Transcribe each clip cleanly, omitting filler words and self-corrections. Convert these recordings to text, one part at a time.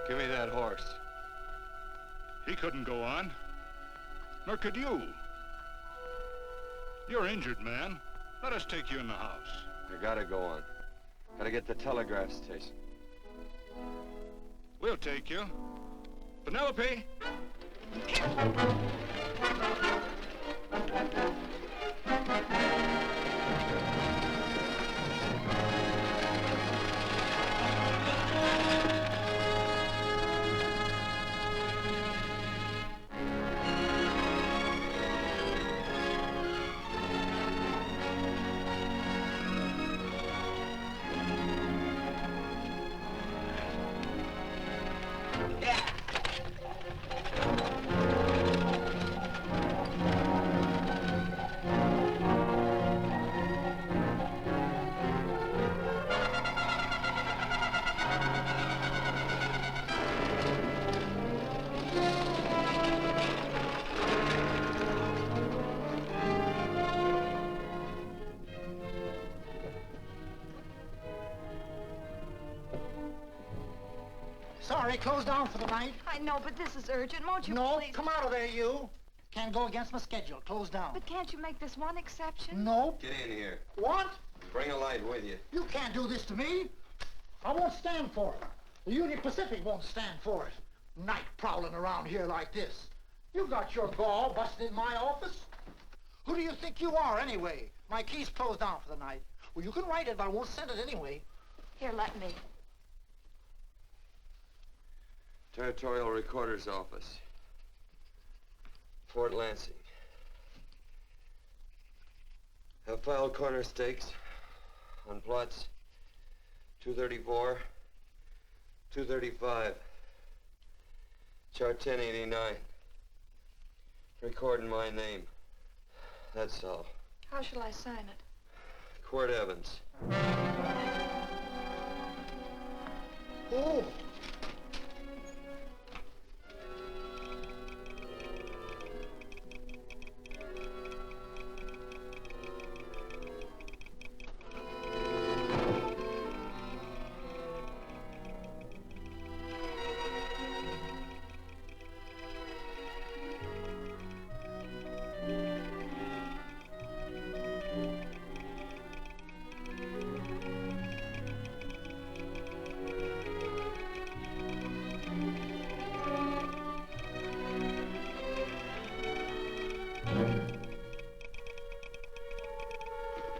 Give me that horse. He couldn't go on. Nor could you. You're injured, man. Let us take you in the house. I gotta go on. Gotta get to the telegraph station. We'll take you. Penelope! Sorry, closed down for the night. I know, but this is urgent. Won't you No, please? come out of there, you. Can't go against my schedule. Closed down. But can't you make this one exception? No. Get in here. What? Bring a light with you. You can't do this to me. I won't stand for it. The Union Pacific won't stand for it. Night prowling around here like this. You got your gall busting in my office? Who do you think you are, anyway? My key's closed down for the night. Well, you can write it, but I won't send it anyway. Here, let me. Territorial Recorder's Office. Fort Lansing. Have filed corner stakes on plots 234, 235, chart 1089. Recording my name. That's all. How shall I sign it? Quirt Evans. Oh.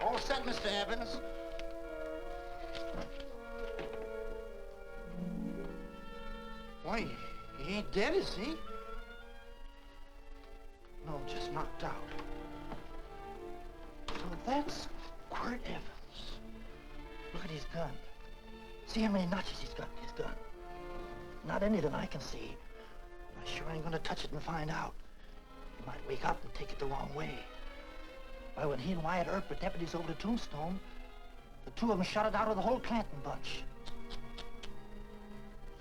All set, Mr. Evans. Why, he ain't dead, is he? No, just knocked out. So that's Quirt Evans. Look at his gun. See how many notches he's got in his gun. Not any that I can see. I sure ain't gonna touch it and find out. He might wake up and take it the wrong way. Why, when he and Wyatt Earp were deputies over to Tombstone, the two of them shot it out of the whole Clanton bunch.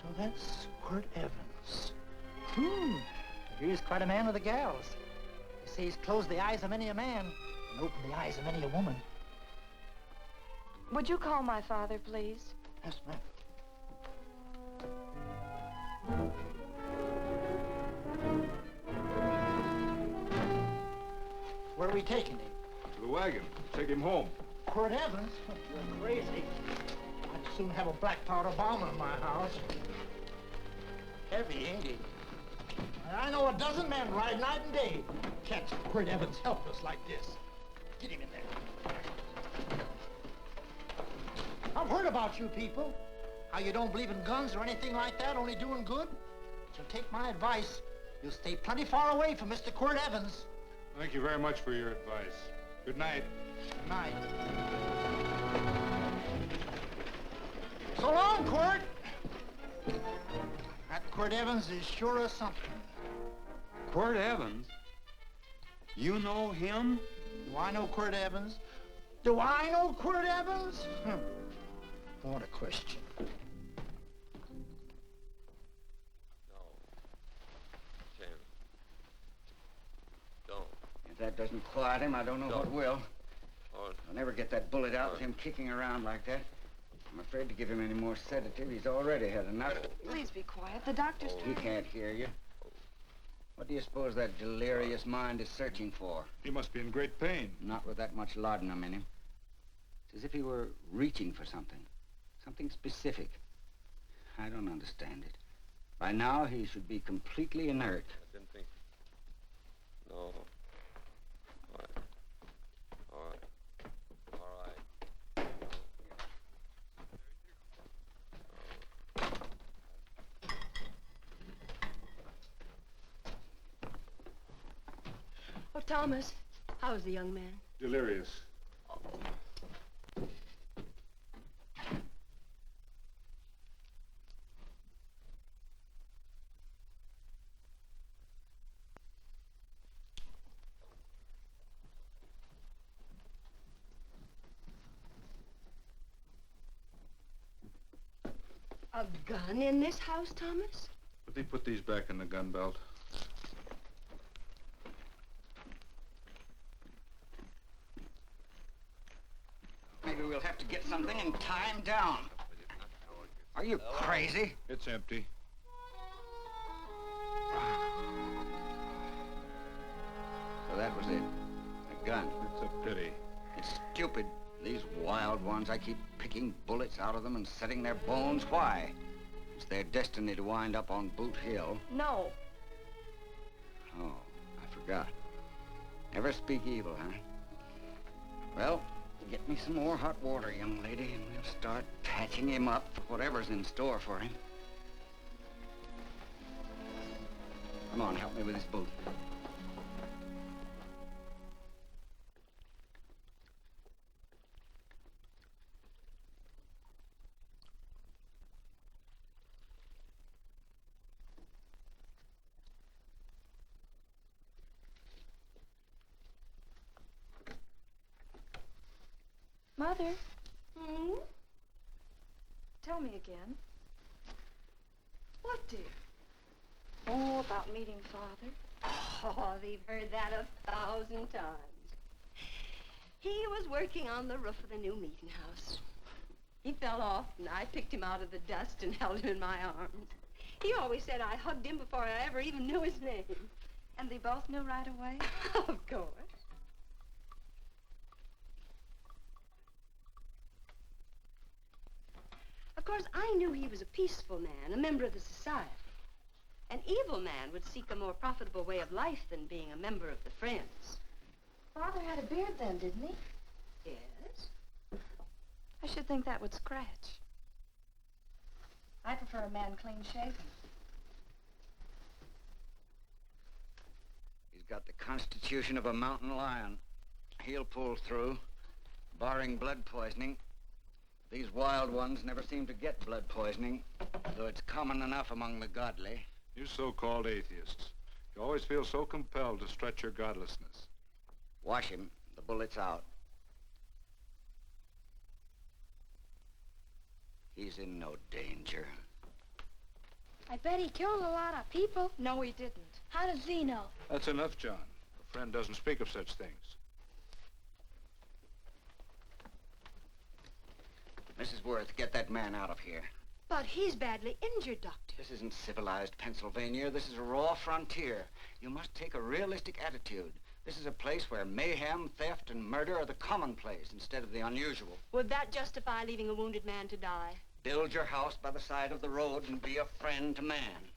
So that's Quirt Evans. He's quite a man with the gals. They say he's closed the eyes of many a man and opened the eyes of many a woman. Would you call my father, please? Yes, ma'am. Where are we taking him? To the wagon. Take him home. Quirt Evans? You're crazy. I'd soon have a black powder bomb in my house. Heavy, ain't he? I know a dozen men ride night and day. Catch Quirt Evans helpless like this. Get him in there. I've heard about you people. How you don't believe in guns or anything like that, only doing good. So take my advice. You'll stay plenty far away from Mr. Quirt Evans. Thank you very much for your advice. Good night. Good night. So long, Quirt. That Quirt Evans is sure of something. Quirt Evans? You know him? Do I know Quirt Evans? Do I know Quirt Evans? What a question. No. Tim. Don't. If that doesn't quiet him, I don't know what will. Oh, I'll never get that bullet out with him kicking around like that. I'm afraid to give him any more sedative. He's already had enough. Please be quiet. The doctor's He trying. can't hear you. What do you suppose that delirious mind is searching for? He must be in great pain. Not with that much laudanum in him. It's as if he were reaching for something. Something specific. I don't understand it. By now, he should be completely inert. I didn't think. No. All right. All right. All right. Oh, Thomas, how's the young man? Delirious. A gun in this house, Thomas? But they put these back in the gun belt. Maybe we'll have to get something and tie him down. Are you crazy? It's empty. So that was it. A gun. It's a pity. It's stupid. These wild ones, I keep picking bullets out of them and setting their bones. Why? It's their destiny to wind up on Boot Hill. No. Oh, I forgot. Never speak evil, huh? Well, get me some more hot water, young lady, and we'll start patching him up for whatever's in store for him. Come on, help me with his boot. Mother, Hmm? tell me again. What, dear? Oh, about meeting Father. Oh, they've heard that 1,000 times. He was working on the roof of the new meeting house. He fell off, and I picked him out of the dust and held him in my arms. He always said I hugged him before I ever even knew his name. And they both knew right away? Of course. Of course, I knew he was a peaceful man, a member of the society. An evil man would seek a more profitable way of life than being a member of the Friends. Father had a beard then, didn't he? Yes? I should think that would scratch. I prefer a man clean-shaven. He's got the constitution of a mountain lion. He'll pull through, barring blood poisoning. These wild ones never seem to get blood poisoning, though it's common enough among the godly. You so-called atheists. You always feel so compelled to stretch your godlessness. Wash him. The bullet's out. He's in no danger. I bet he killed a lot of people. No, he didn't. How does he know? That's enough, John. A friend doesn't speak of such things. Mrs. Worth, get that man out of here. But he's badly injured, Doctor. This isn't civilized Pennsylvania. This is a raw frontier. You must take a realistic attitude. This is a place where mayhem, theft, and murder are the commonplace instead of the unusual. Would that justify leaving a wounded man to die? Build your house by the side of the road and be a friend to man.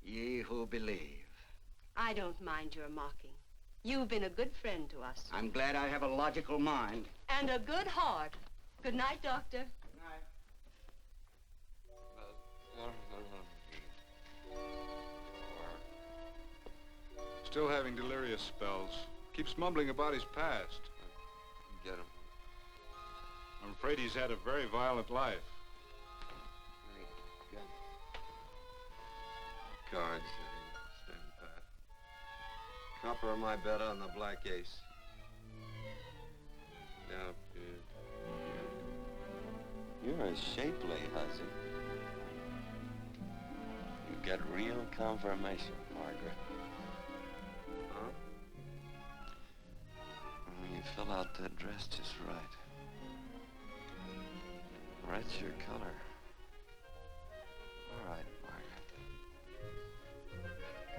Ye who believe. I don't mind your mocking. You've been a good friend to us. I'm glad I have a logical mind. And a good heart. Good night, Doctor. Still having delirious spells. Keeps mumbling about his past. Get him. I'm afraid he's had a very violent life. Cards. Stand pat. Copper on my bet on the black ace. Now, you're a shapely hussy. You get real confirmation, Margaret. Huh? You fill out that dress just right. Red's your color. All right,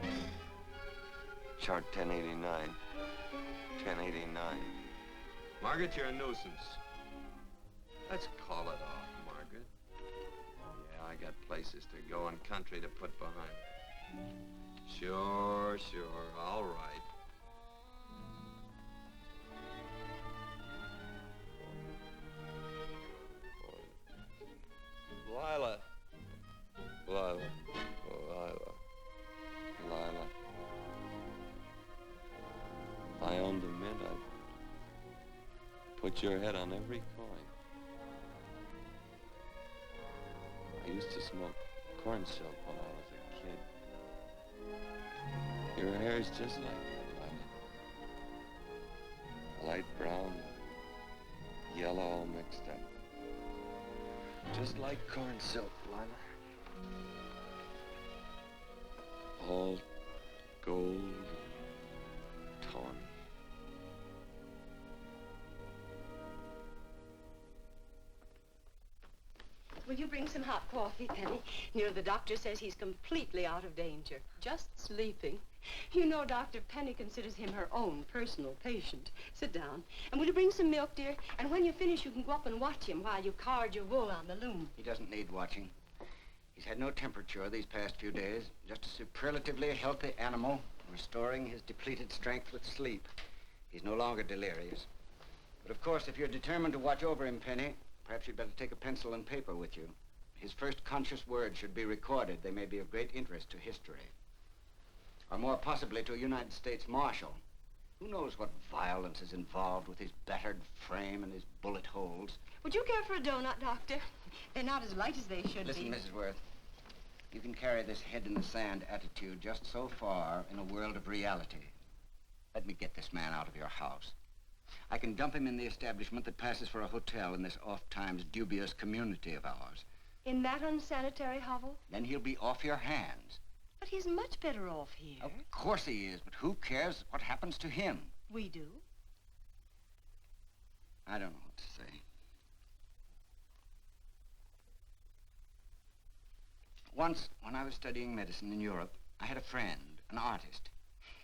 Margaret. Chart 1089. 1089. Margaret, you're a nuisance. Let's call it off, Margaret. Yeah, I got places to go and country to put behind me. Sure, all right. Lila. If I owned a mint, I'd put your head on every coin. I used to smoke corn silk when I was a kid. Your hair's just like that, Lila. Light brown, yellow all mixed up. Just like corn silk, Lila. All gold, tawny. Will you bring some hot coffee, Penny? You know, the doctor says he's completely out of danger. Just sleeping. You know, Dr. Penny considers him her own personal patient. Sit down. And will you bring some milk, dear? And when you finish, you can go up and watch him while you card your wool on the loom. He doesn't need watching. He's had no temperature these past few days. Just a superlatively healthy animal, restoring his depleted strength with sleep. He's no longer delirious. But of course, if you're determined to watch over him, Penny, perhaps you'd better take a pencil and paper with you. His first conscious words should be recorded. They may be of great interest to history. Or more possibly to a United States Marshal. Who knows what violence is involved with his battered frame and his bullet holes. Would you care for a donut, Doctor? They're not as light as they should Listen, be. Mrs. Worth. You can carry this head-in-the-sand attitude just so far in a world of reality. Let me get this man out of your house. I can dump him in the establishment that passes for a hotel in this oft-times dubious community of ours. In that unsanitary hovel? Then he'll be off your hands. But he's much better off here. Of course he is, but who cares what happens to him? We do. I don't know what to say. Once, when I was studying medicine in Europe, I had a friend, an artist.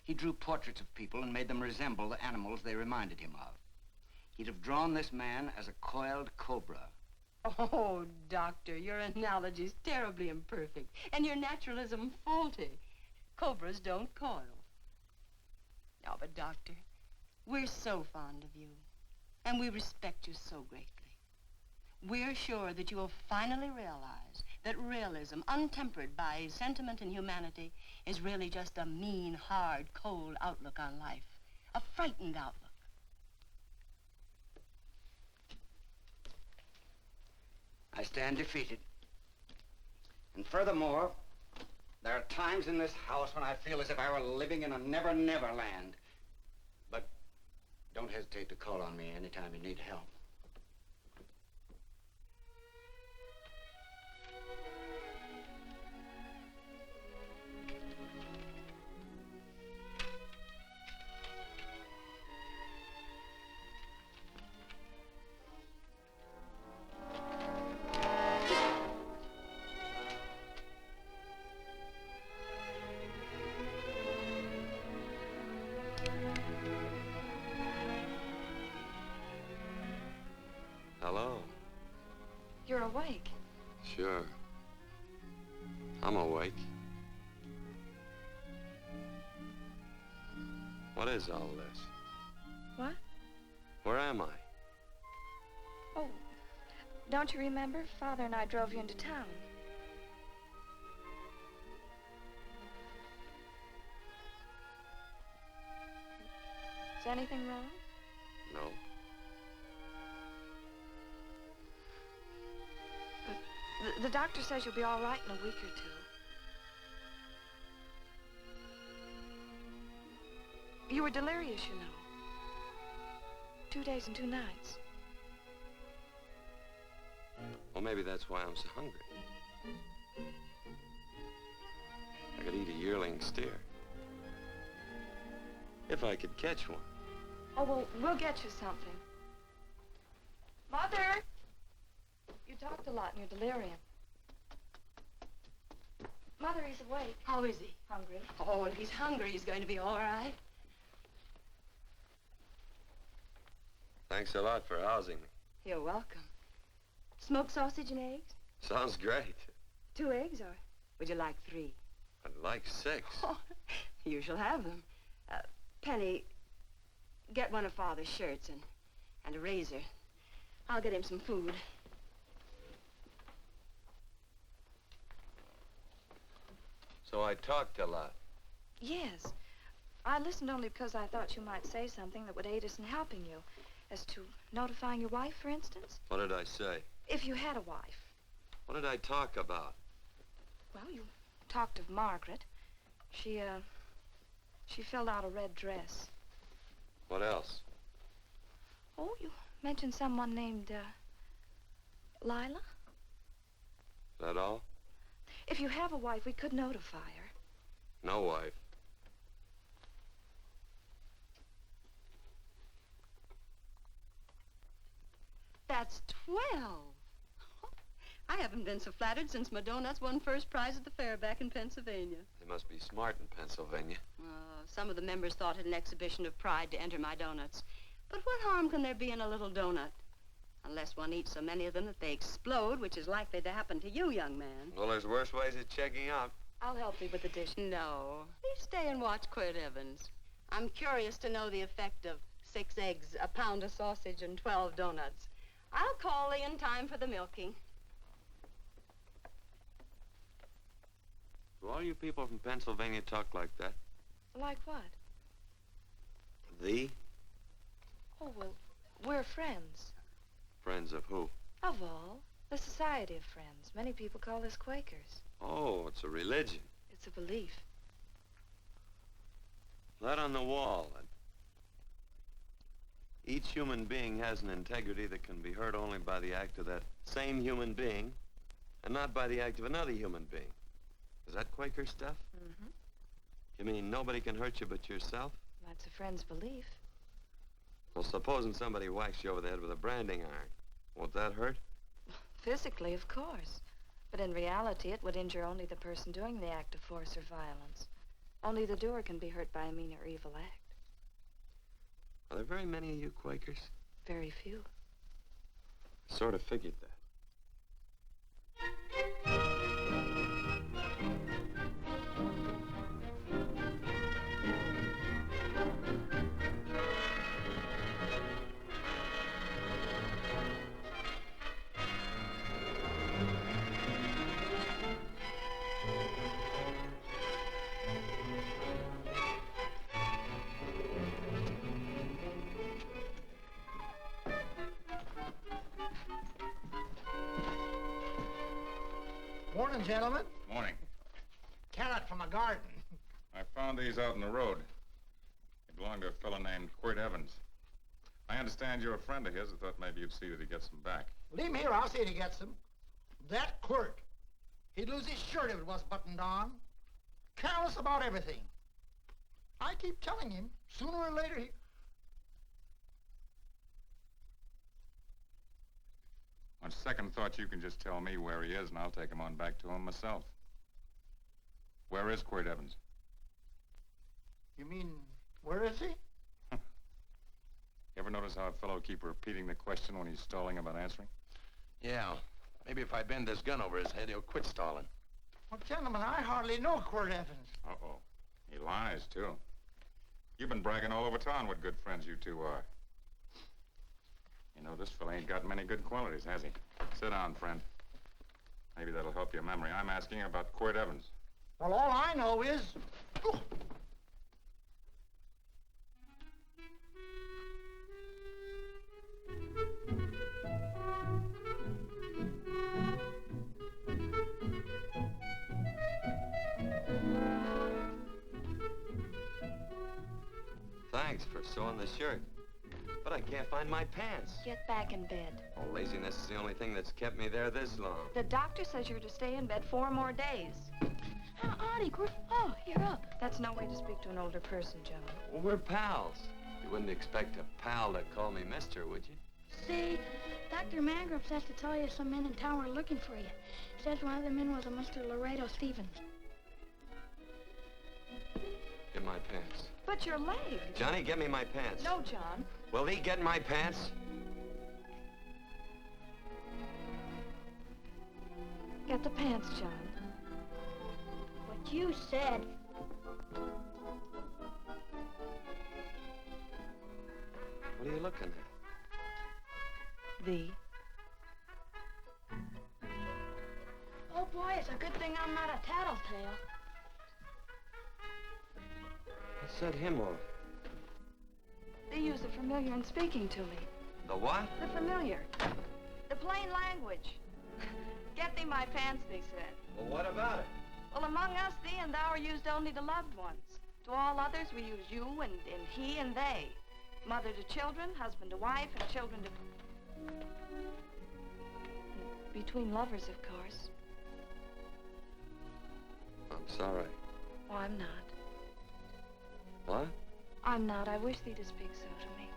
He drew portraits of people and made them resemble the animals they reminded him of. He'd have drawn this man as a coiled cobra. Oh, Doctor, your analogy's terribly imperfect, and your naturalism faulty. Cobras don't coil. No, but Doctor, we're so fond of you, and we respect you so greatly. We're sure that you will finally realize that realism, untempered by sentiment and humanity, is really just a mean, hard, cold outlook on life. A frightened outlook. I stand defeated. And furthermore, there are times in this house when I feel as if I were living in a never-never land. But don't hesitate to call on me anytime you need help. Hello. You're awake. Sure. I'm awake. What is all this? What? Where am I? Oh, don't you remember? Father and I drove you into town. Is anything wrong? No. The doctor says you'll be all right in a week or two. You were delirious, you know. 2 days and 2 nights. Well, maybe that's why I'm so hungry. I could eat a yearling steer. If I could catch one. Oh, well, we'll get you something. Mother! You talked a lot in your delirium. Mother, he's awake. How is he? Hungry. Oh, if he's hungry, he's going to be all right. Thanks a lot for housing me. You're welcome. Smoked sausage and eggs? Sounds great. 2 eggs, or would you like 3? I'd like 6. Oh, you shall have them. Penny, get one of Father's shirts and a razor. I'll get him some food. So I talked a lot. Yes. I listened only because I thought you might say something that would aid us in helping you. As to notifying your wife, for instance? What did I say? If you had a wife. What did I talk about? Well, you talked of Margaret. She filled out a red dress. What else? Oh, you mentioned someone named, Lila? That all? If you have a wife, we could notify her. No wife. That's 12. I haven't been so flattered since my donuts won first prize at the fair back in Pennsylvania. They must be smart in Pennsylvania. Some of the members thought it an exhibition of pride to enter my donuts. But what harm can there be in a little donut? Unless one eats so many of them that they explode, which is likely to happen to you, young man. Well, there's worse ways of checking out. I'll help you with the dish. No. Please stay and watch Quirt Evans. I'm curious to know the effect of 6 eggs, a pound of sausage, and 12 donuts. I'll call thee in time for the milking. Do all you people from Pennsylvania talk like that? Like what? Thee? Oh, well, we're friends. Friends of who? Of all. The Society of Friends. Many people call us Quakers. Oh, it's a religion. It's a belief. That on the wall. Each human being has an integrity that can be hurt only by the act of that same human being, and not by the act of another human being. Is that Quaker stuff? Mm-hmm. You mean nobody can hurt you but yourself? That's a friend's belief. Well, supposing somebody whacks you over the head with a branding iron. Won't that hurt? Physically, of course. But in reality, it would injure only the person doing the act of force or violence. Only the doer can be hurt by a mean or evil act. Are there very many of you Quakers? Very few. Sort of figured that. Morning, gentlemen. Morning. Carrot from a garden. I found these out in the road. They belong to a fellow named Quirt Evans. I understand you're a friend of his. I thought maybe you'd see that he gets them back. Leave him here, I'll see if he gets them. That Quirt. He'd lose his shirt if it was buttoned on. Careless about everything. I keep telling him, sooner or later he... On second thought, you can just tell me where he is, and I'll take him on back to him myself. Where is Quirt Evans? You mean, where is he? You ever notice how a fellow keep repeating the question when he's stalling about answering? Yeah. Maybe if I bend this gun over his head, he'll quit stalling. Well, gentlemen, I hardly know Quirt Evans. Uh-oh. He lies, too. You've been bragging all over town what good friends you two are. You know, this fella ain't got many good qualities, has he? Sit down, friend. Maybe that'll help your memory. I'm asking about Quirt Evans. Well, all I know is... Oh. Thanks for sewing the shirt. But I can't find my pants. Get back in bed. Oh, laziness is the only thing that's kept me there this long. The doctor says you're to stay in bed 4 more days. Howdy, Quirt. Oh, you're up. That's no way to speak to an older person, Joan. Well, we're pals. You wouldn't expect a pal to call me mister, would you? See, Dr. Mangrum says to tell you some men in town were looking for you. Says one of the men was a Mr. Laredo Stevens. Get my pants. But your leg. Johnny, get me my pants. No, John. Will he get my pants? Get the pants, John. What you said. What are you looking at? The. Oh, boy, it's a good thing I'm not a tattletale. I set him off. They use the familiar in speaking to me. The what? The familiar. The plain language. Get thee my pants, they said. Well, what about it? Well, among us, thee and thou are used only to loved ones. To all others, we use you and he and they. Mother to children, husband to wife, and children to... Between lovers, of course. I'm sorry. Oh, I'm not. What? I'm not. I wish thee to speak so to me.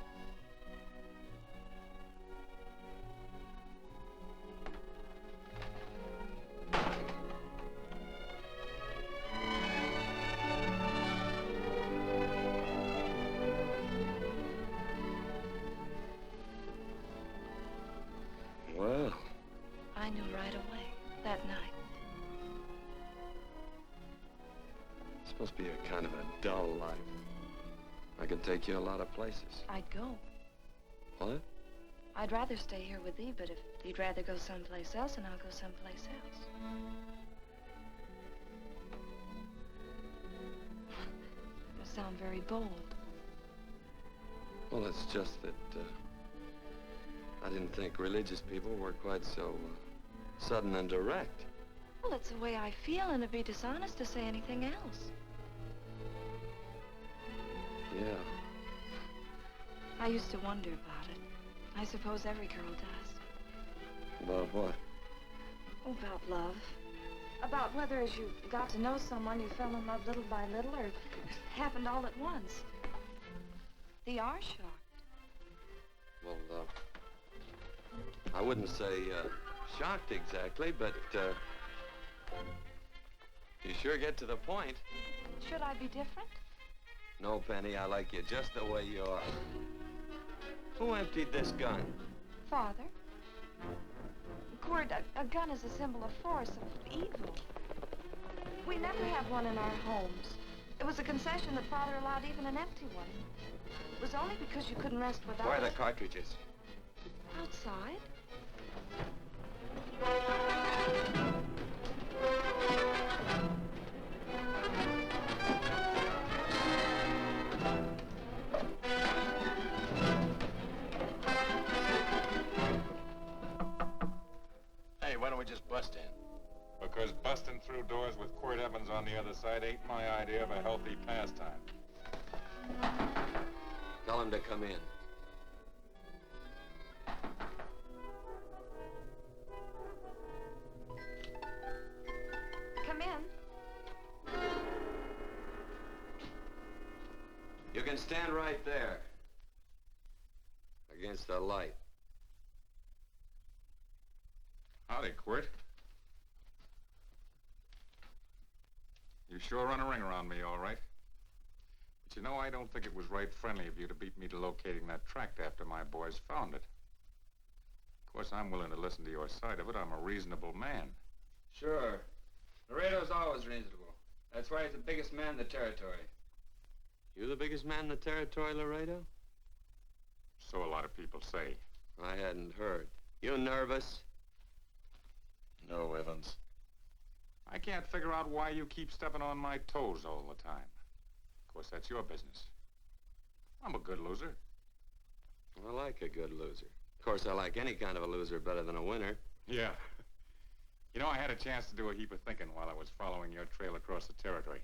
Well. I knew right away, that night. It's supposed to be a kind of a dull life. I could take you a lot of places. I'd go. What? I'd rather stay here with thee, but if you'd rather go someplace else, then I'll go someplace else. You sound very bold. Well, it's just that, I didn't think religious people were quite so, sudden and direct. Well, it's the way I feel, and it'd be dishonest to say anything else. Yeah. I used to wonder about it. I suppose every girl does. About what? Oh, about love. About whether as you got to know someone, you fell in love little by little, or it happened all at once. They are shocked. Well, I wouldn't say, shocked exactly, but, you sure get to the point. Should I be different? No, Penny, I like you just the way you are. Who emptied this gun? Father? Quirt, a gun is a symbol of force, of evil. We never have one in our homes. It was a concession that Father allowed even an empty one. It was only because you couldn't rest without Where are the it. cartridges? Outside? Hey, why don't we just bust in? Because busting through doors with Quirt Evans on the other side ain't my idea of a healthy pastime. Tell him to come in. Come in. You can stand right there. Against the light. Howdy, Quirt. You sure run a ring around me, all right. But you know, I don't think it was right friendly of you to beat me to locating that tract after my boys found it. Of course, I'm willing to listen to your side of it. I'm a reasonable man. Sure. Laredo's always reasonable. That's why he's the biggest man in the territory. You the biggest man in the territory, Laredo? So a lot of people say. I hadn't heard. You nervous? No, Evans. I can't figure out why you keep stepping on my toes all the time. Of course, that's your business. I'm a good loser. I like a good loser. Of course, I like any kind of a loser better than a winner. Yeah. You know, I had a chance to do a heap of thinking while I was following your trail across the territory.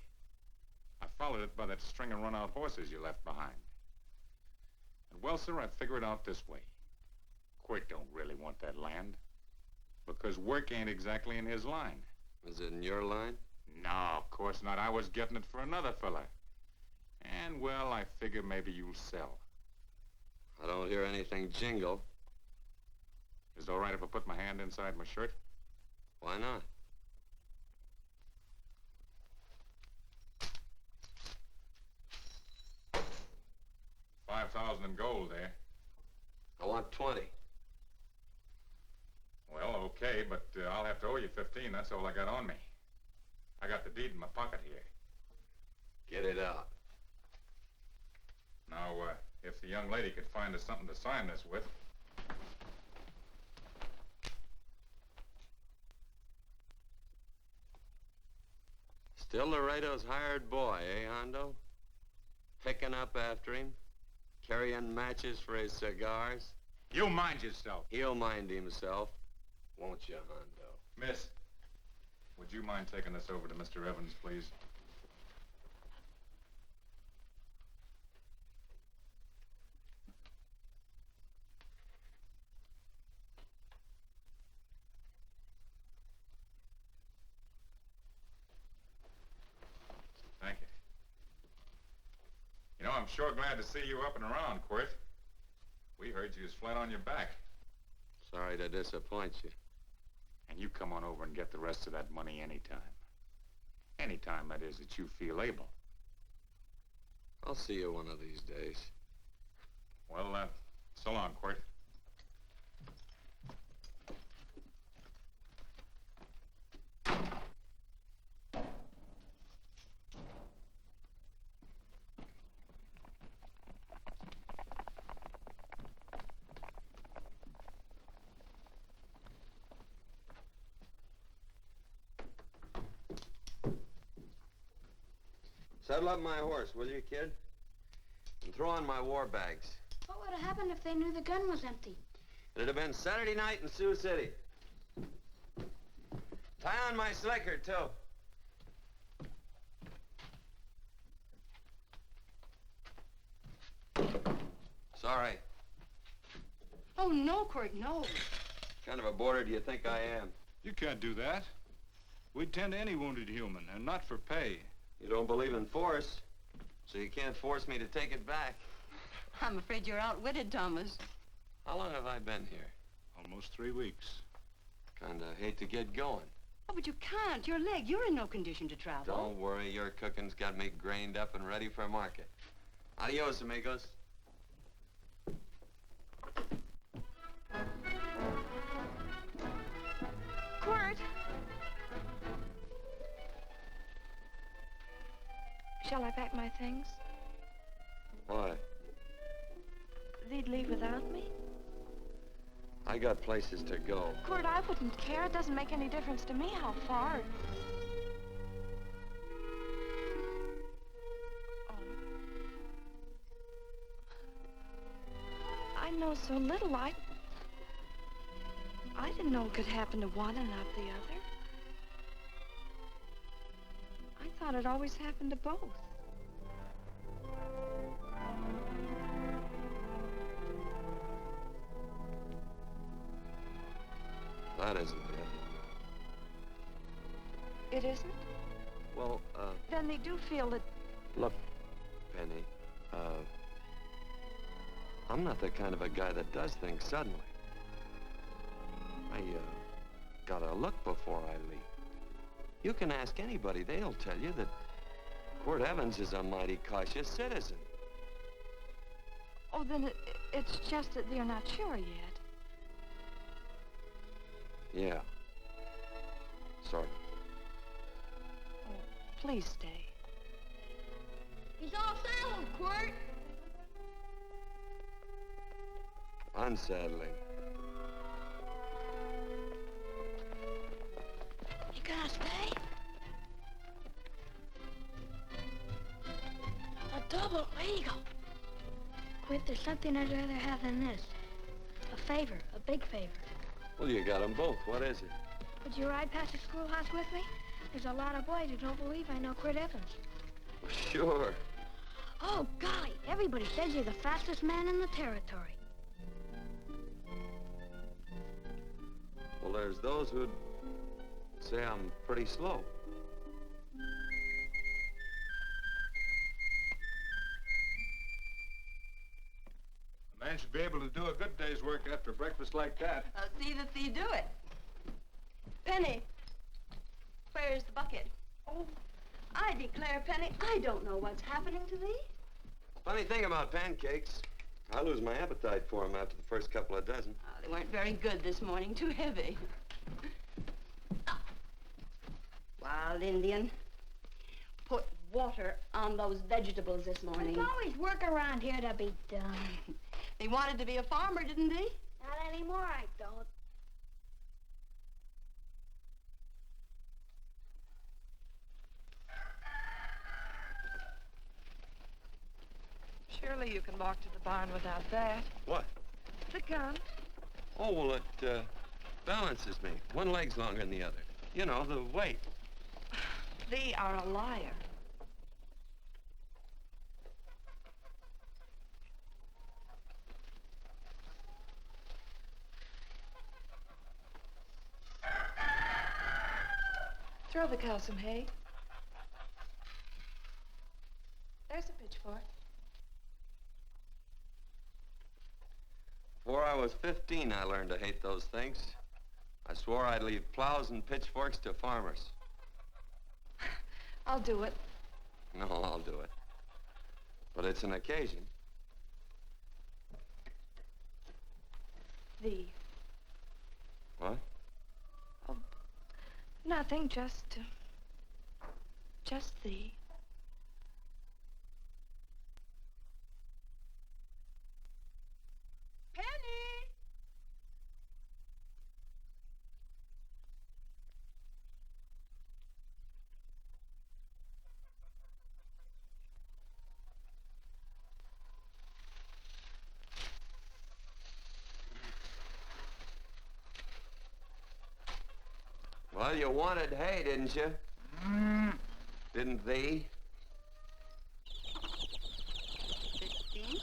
I followed it by that string of run-out horses you left behind. And, well, sir, I figured it out this way. Quirt don't really want that land. Because work ain't exactly in his line. Is it in your line? No, of course not. I was getting it for another fella. And, well, I figure maybe you'll sell. I don't hear anything jingle. Is it all right if I put my hand inside my shirt? Why not? $5,000 in gold, eh? I want 20. Well, okay, but I'll have to owe you 15. That's all I got on me. I got the deed in my pocket here. Get it out. Now, if the young lady could find us something to sign this with. Still Laredo's hired boy, eh, Hondo? Picking up after him, carrying matches for his cigars. You mind yourself. He'll mind himself, won't you, Hondo? Miss, would you mind taking this over to Mr. Evans, please? Thank you. You know, I'm sure glad to see you up and around, Quirt. We heard you was flat on your back. Sorry to disappoint you. And you come on over and get the rest of that money anytime. Anytime, that is, that you feel able. I'll see you one of these days. Well, so long, Quirt. Saddle up my horse, will you, kid? And throw on my war bags. What would have happened if they knew the gun was empty? It'd have been Saturday night in Sioux City. Tie on my slicker, too. Sorry. Oh, no, Quirt, no. What kind of a boarder do you think I am? You can't do that. We'd tend to any wounded human, and not for pay. You don't believe in force, so you can't force me to take it back. I'm afraid you're outwitted, Thomas. How long have I been here? Almost 3 weeks. Kinda hate to get going. Oh, but you can't. Your leg, you're in no condition to travel. Don't worry, your cooking's got me grained up and ready for market. Adios, amigos. Quirt! Shall I pack my things? Why? They'd leave without me? I got places to go. Quirt, I wouldn't care. It doesn't make any difference to me how far. Oh. I know so little. I didn't know it could happen to one and not the other. I thought it always happened to both. That isn't it. It isn't? Well, Then they do feel that... look, Penny, I'm not the kind of a guy that does things suddenly. I, gotta look before I leave. You can ask anybody, they'll tell you that Quirt Evans is a mighty cautious citizen. Oh, then it's just that they're not sure yet. Yeah. Sort of. Oh, please stay. He's all saddled, Quirt. Unsettling. You gonna stay? A double eagle. Quirt, there's something I'd rather have than this. A favor, a big favor. Well, you got them both. What is it? Would you ride past the schoolhouse with me? There's a lot of boys who don't believe I know Quirt Evans. Sure. Oh, golly, everybody says you're the fastest man in the territory. Well, there's those who'd say I'm pretty slow. A man should be able to do a good day's work after breakfast like that. See that you do it. Penny, where's the bucket? Oh, I declare, Penny, I don't know what's happening to thee. Funny thing about pancakes, I lose my appetite for them after the first couple of dozen. Oh, they weren't very good this morning, too heavy. Wild Indian, put water on those vegetables this morning. There's always work around here to be done. He wanted to be a farmer, didn't he? Not anymore, I don't. Surely you can walk to the barn without that. What? The gun. Oh, well, it balances me. One leg's longer than the other. You know, the weight. Thee are a liar. Throw the cow some hay. There's a pitchfork. Before I was 15, I learned to hate those things. I swore I'd leave plows and pitchforks to farmers. I'll do it. No, I'll do it. But it's an occasion. Thee. What? Oh, nothing, just thee. Penny! Well, you wanted hay, didn't you? Didn't thee? 15?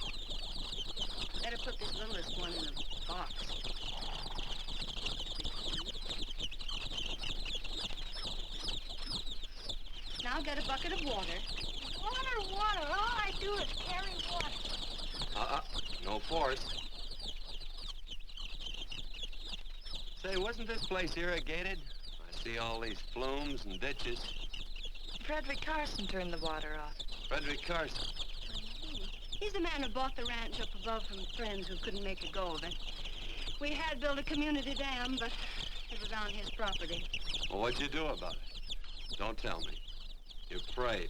Better put this littlest one in a box. 16. Now get a bucket of water. Water. All I do is carry water. No force. Say, wasn't this place irrigated? I see all these flumes and ditches. Frederick Carson turned the water off. Frederick Carson. He's the man who bought the ranch up above from friends who couldn't make a go of it. We had built a community dam, but it was on his property. Well, what'd you do about it? Don't tell me. You prayed.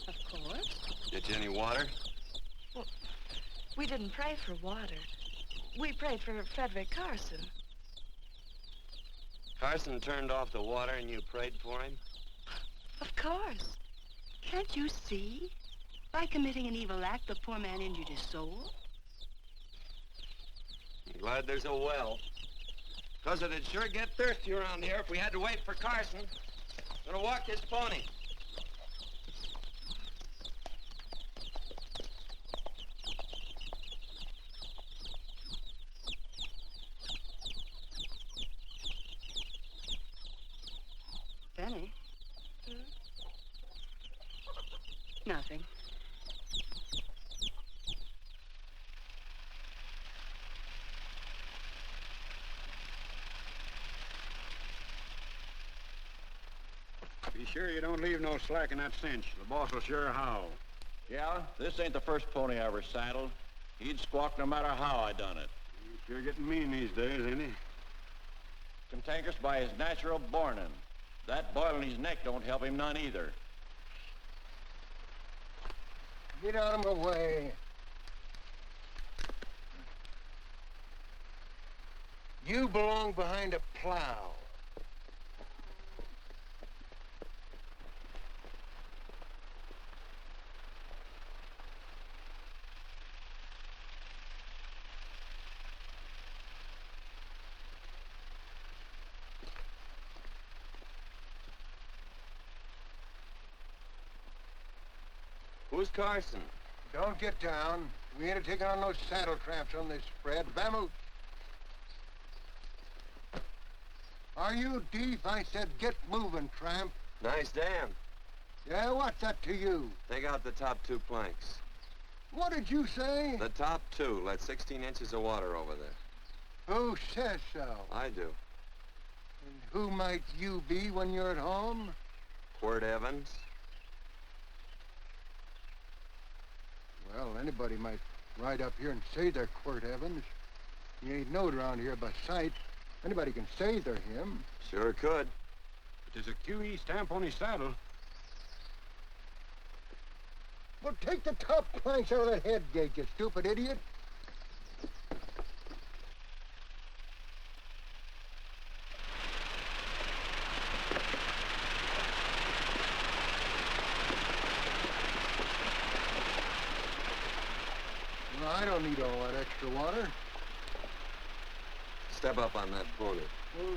Of course. Get you any water? Well, we didn't pray for water. We prayed for Frederick Carson. Carson turned off the water and you prayed for him? Of course. Can't you see? By committing an evil act, the poor man injured his soul. I'm glad there's a well. Because it'd sure get thirsty around here if we had to wait for Carson. I'm gonna walk this pony. Benny? Nothing. Be sure you don't leave no slack in that cinch. The boss will sure howl. Yeah, this ain't the first pony I ever saddled. He'd squawk no matter how I done it. He's sure getting mean these days, ain't he? Cantankerous by his natural bornin'. That boil in his neck don't help him none either. Get out of my way. You belong behind a plow. Who's Carson? Don't get down. We ain't taking on no saddle tramps on this spread. Vamoose. Are you deef? I said get moving, tramp. Nice dam. Yeah, what's that to you? Take out the top 2 planks. What did you say? The top two let 16 inches of water over there. Who says so? I do. And who might you be when you're at home? Quirt Evans. Well, anybody might ride up here and say they're Quirt Evans. He ain't knowed around here by sight. Anybody can say they're him. Sure could. But there's a QE stamp on his saddle. Well, take the top planks out of that head gate, you stupid idiot. No, I don't need all that extra water. Step up on that pony.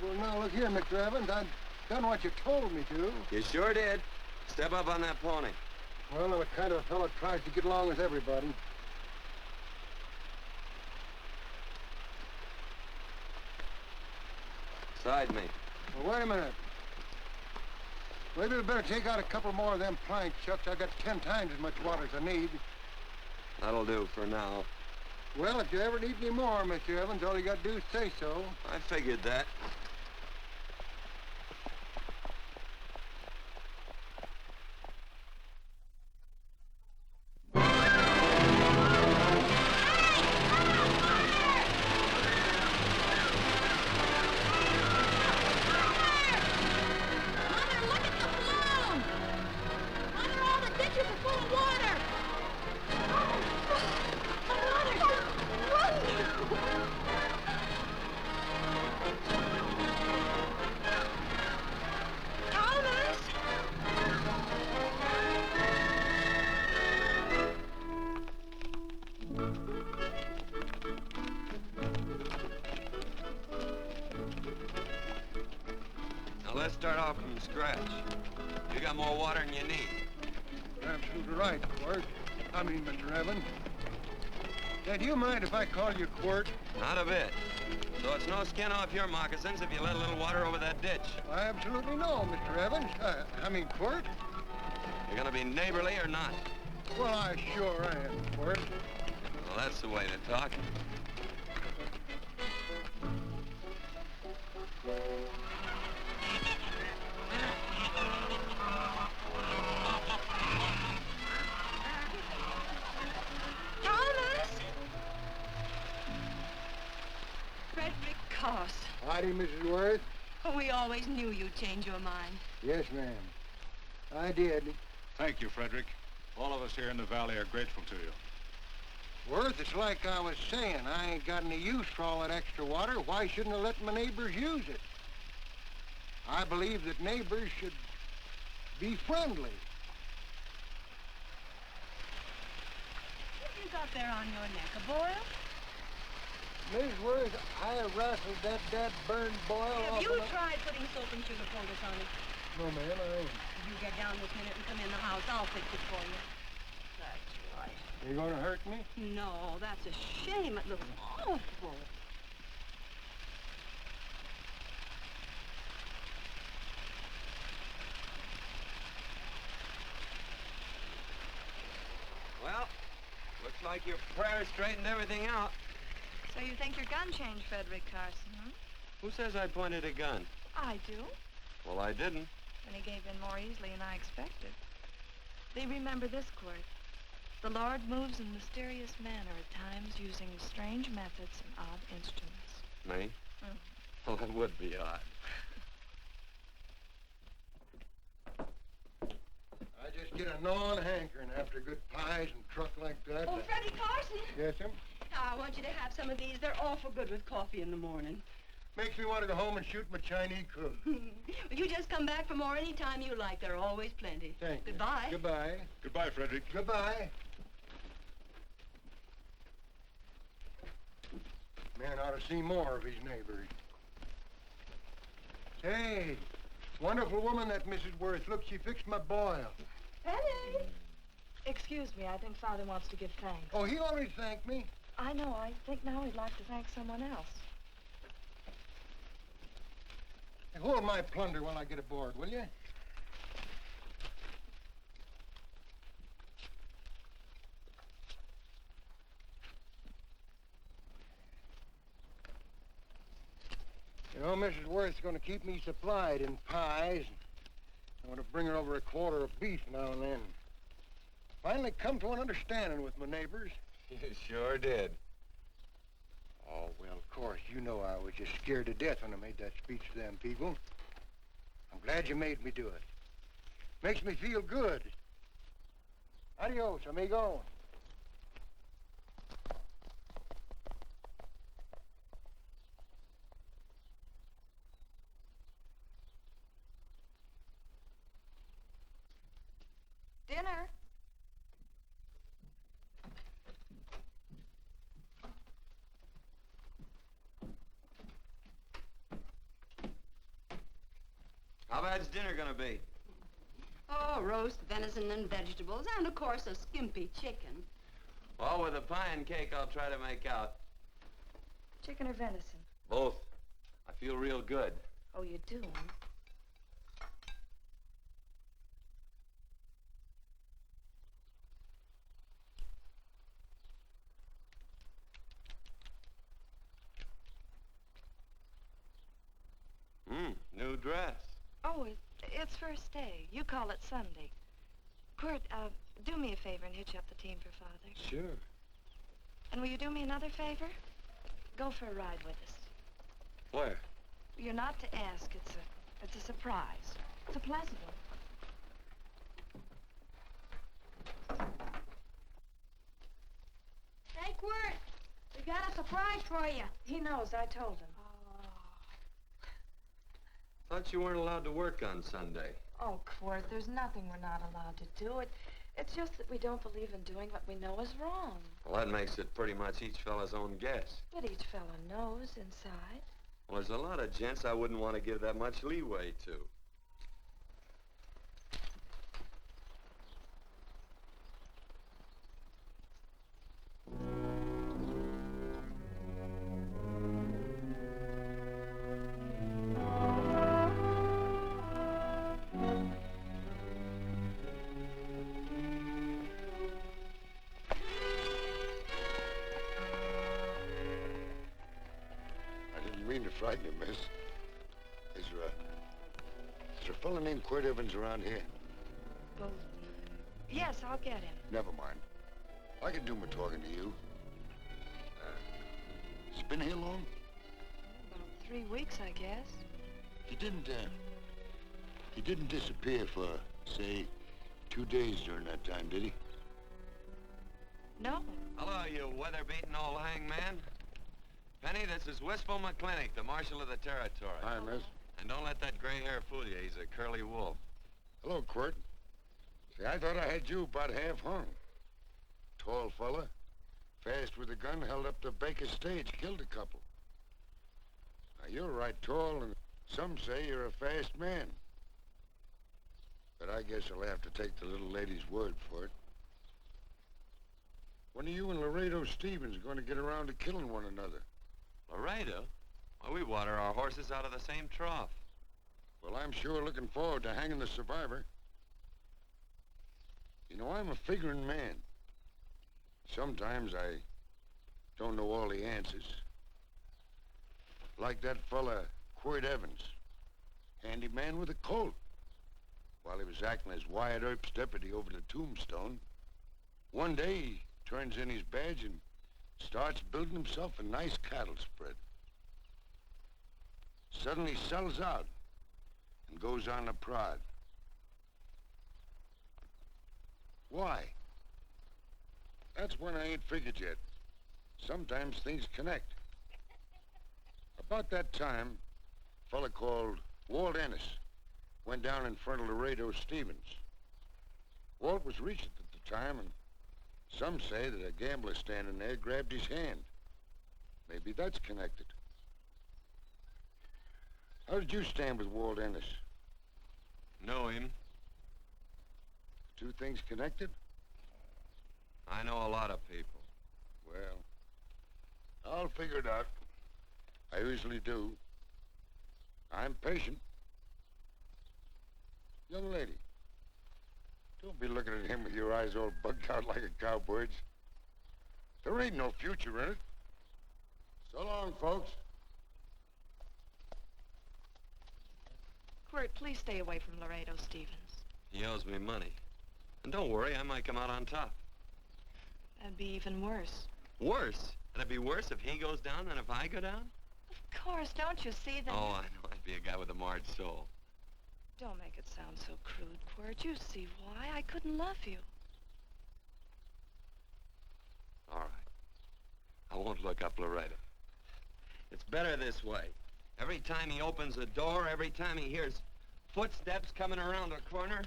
Well, now, look here, Mr. Evans. I've done what you told me to. You sure did. Step up on that pony. Well, I'm the kind of a fellow that tries to get along with everybody. Side me. Well, wait a minute. Maybe we better take out a couple more of them planks, Chucks. I got 10 times as much water as I need. That'll do for now. Well, if you ever need any more, Mr. Evans, all you got to do is say so. I figured that. Let's start off from scratch. You got more water than you need. You're absolutely right, Quirt. Mr. Evans. Yeah, do you mind if I call you Quirt? Not a bit. So it's no skin off your moccasins if you let a little water over that ditch. I absolutely know, Mr. Evans. Quirt. You're gonna be neighborly or not? Well, I sure am, Quirt. Well, that's the way to talk. Howdy, Mrs. Worth. Oh, we always knew you'd change your mind. Yes, ma'am. I did. Thank you, Frederick. All of us here in the valley are grateful to you. Worth, it's like I was saying. I ain't got any use for all that extra water. Why shouldn't I let my neighbors use it? I believe that neighbors should be friendly. What have you got there on your neck, a boil? Mrs. Worth, I wrestled that burned boil Have off you of my... tried putting soap and sugar poultice on it? No, ma'am, I ain't. You get down this minute and come in the house. I'll fix it for you. That's right. You gonna hurt me? No, that's a shame. It looks awful. Well, looks like your prayer straightened everything out. So you think your gun changed, Frederick Carson, huh? Who says I pointed a gun? I do. Well, I didn't. And he gave in more easily than I expected. They remember this, Quirt. The Lord moves in mysterious manner at times using strange methods and odd instruments. Me? Well, that would be odd. I just get a gnawing hankering after good pies and truck like that. Oh, Freddie Carson. Yes, ma'am? I want you to have some of these. They're awful good with coffee in the morning. Makes me want to go home and shoot my Chinese cook. You just come back for more any time you like. There are always plenty. Thank you. Goodbye. Goodbye. Goodbye, Frederick. Goodbye. Man ought to see more of his neighbors. Say, wonderful woman, that Mrs. Worth. Look, she fixed my boil. Penny! Excuse me, I think Father wants to give thanks. Oh, he already thanked me. I know. I think now he'd like to thank someone else. Hey, hold my plunder while I get aboard, will you? You know, Mrs. Worth's going to keep me supplied in pies. I want to bring her over a quarter of beef now and then. Finally come to an understanding with my neighbors. You sure did. Oh, well, of course, you know I was just scared to death when I made that speech to them people. I'm glad you made me do it. Makes me feel good. Adios, amigo. Dinner. How bad's dinner gonna be? Oh, roast venison and vegetables, and of course a skimpy chicken. Well, with a pie and cake, I'll try to make out. Chicken or venison? Both. I feel real good. Oh, you do? New dress. Oh, it's first day. You call it Sunday. Quirt, do me a favor and hitch up the team for Father. Sure. And will you do me another favor? Go for a ride with us. Where? You're not to ask. It's a surprise. It's a pleasant one. Hey, Quirt, we got a surprise for you. He knows. I told him. Thought you weren't allowed to work on Sunday. Oh, Quirt, there's nothing we're not allowed to do. It's just that we don't believe in doing what we know is wrong. Well, that makes it pretty much each fella's own guess. But each fella knows inside. Well, there's a lot of gents I wouldn't want to give that much leeway to. Frighten you, miss. Is there a fella named Quirt Evans around here? Well, yes, I'll get him. Never mind. I can do my talking to you. He's been here long? About 3 weeks, I guess. He didn't disappear for, say, 2 days during that time, did he? No. Hello, you weather-beaten old hangman. Penny, this is Wistful McClintock, the Marshal of the Territory. Hi, miss. And don't let that gray hair fool you. He's a curly wolf. Hello, Quirt. See, I thought I had you about half hung. Tall fella, fast with a gun, held up the Baker stage, killed a couple. Now, you're right tall, and some say you're a fast man. But I guess I'll have to take the little lady's word for it. When are you and Laredo Stevens going to get around to killing one another? Laredo? Well, we water our horses out of the same trough. Well, I'm sure looking forward to hanging the survivor. You know, I'm a figuring man. Sometimes I don't know all the answers. Like that fella, Quirt Evans. Handy man with a colt. While he was acting as Wyatt Earp's deputy over the Tombstone, one day he turns in his badge and starts building himself a nice cattle spread. Suddenly sells out and goes on a prod. Why? That's one I ain't figured yet. Sometimes things connect. About that time, a fella called Walt Ennis went down in front of Laredo Stevens. Walt was regent at the time, and some say that a gambler standing there grabbed his hand. Maybe that's connected. How did you stand with Walt Ennis? Know him. Two things connected? I know a lot of people. Well, I'll figure it out. I usually do. I'm patient. Young lady, don't be looking at him with your eyes all bugged out like a cowbird's. There ain't no future in it. So long, folks. Quirt, please stay away from Laredo, Stevens. He owes me money. And don't worry, I might come out on top. That'd be even worse. Worse? It'd be worse if he goes down than if I go down? Of course, don't you see that? Oh, I know. I'd be a guy with a marred soul. Don't make it sound so crude, Quirt. You see why. I couldn't love you. All right. I won't look up Laredo. It's better this way. Every time he opens the door, every time he hears footsteps coming around the corner,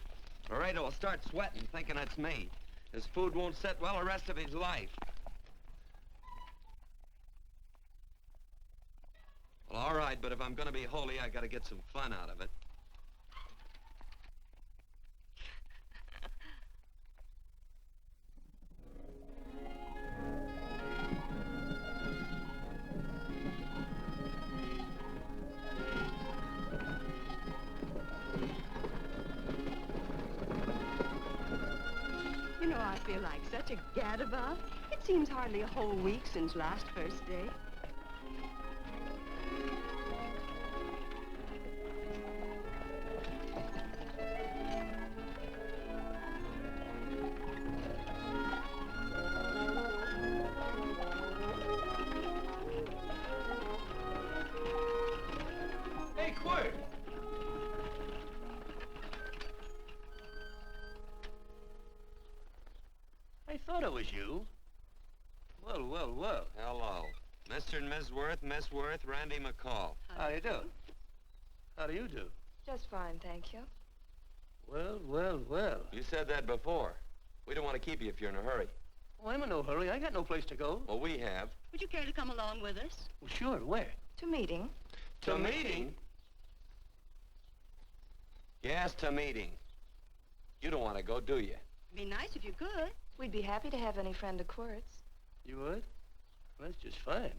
Laredo will start sweating, thinking it's me. His food won't sit well the rest of his life. Well, all right, but if I'm gonna be holy, I gotta get some fun out of it. You know, I feel like such a gadabout. It seems hardly a whole week since last first day. Hey, Quirt! I thought it was you. Well, well, well. Hello. Mr. and Miss Worth, Miss Worth, Randy McCall. How you do? How do you do? Just fine, thank you. Well, well, well. You said that before. We don't want to keep you if you're in a hurry. Oh, I'm in no hurry. I got no place to go. Well, we have. Would you care to come along with us? Well, sure. Where? To meeting. To meeting? Yes, to meeting. You don't want to go, do you? Be nice if you could. We'd be happy to have any friend of Quirt's. You would? Well, that's just fine.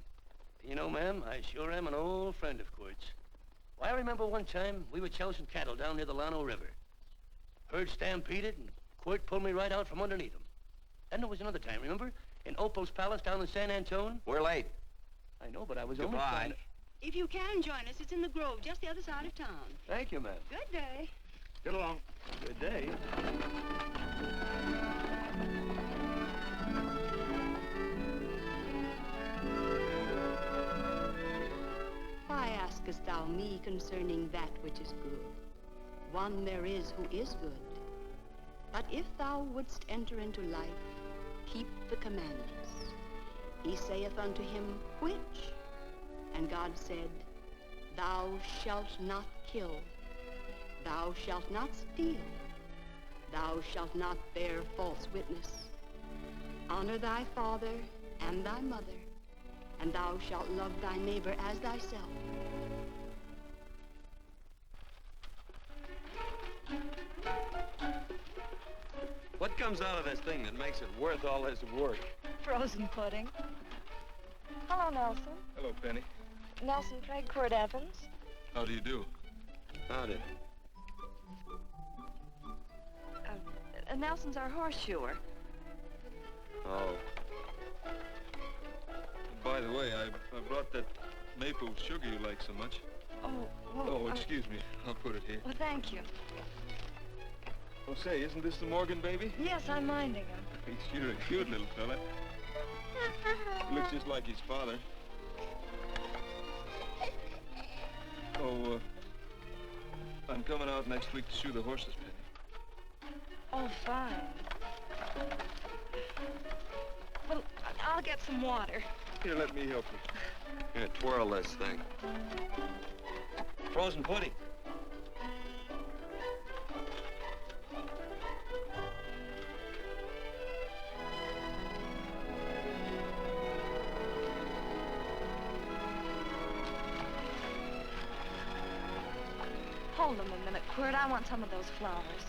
You know, ma'am, I sure am an old friend of Quirt's. Why, I remember one time we were chousing cattle down near the Llano River. Herd stampeded, and Quirt pulled me right out from underneath him. Then there was another time, remember? In Opal's Palace down in San Antone? We're late. I know, but I was Goodbye. only trying to... If you can join us, it's in the Grove, just the other side of town. Thank you, ma'am. Good day. Get along. Good day. Why askest thou me concerning that which is good? One there is who is good. But if thou wouldst enter into life, keep the commandments. He saith unto him, which? And God said, thou shalt not kill. Thou shalt not steal. Thou shalt not bear false witness. Honor thy father and thy mother, and thou shalt love thy neighbor as thyself. What comes out of this thing that makes it worth all this work? Frozen pudding. Hello, Nelson. Hello, Penny. Nelson Craig, Quirt Evans. How do you do? Howdy. Nelson's our horseshoer. Oh. By the way, I brought that maple sugar you like so much. Oh, well... Oh, excuse me. I'll put it here. Well, thank you. Oh, say, isn't this the Morgan baby? Yes, I'm minding him. He's sure a cute little fella. He looks just like his father. Oh, I'm coming out next week to shoe the horses, Penny. Oh, fine. Well, I'll get some water. Here, let me help you. Here, twirl this thing. Frozen pudding. Hold them a minute, Quirt. I want some of those flowers.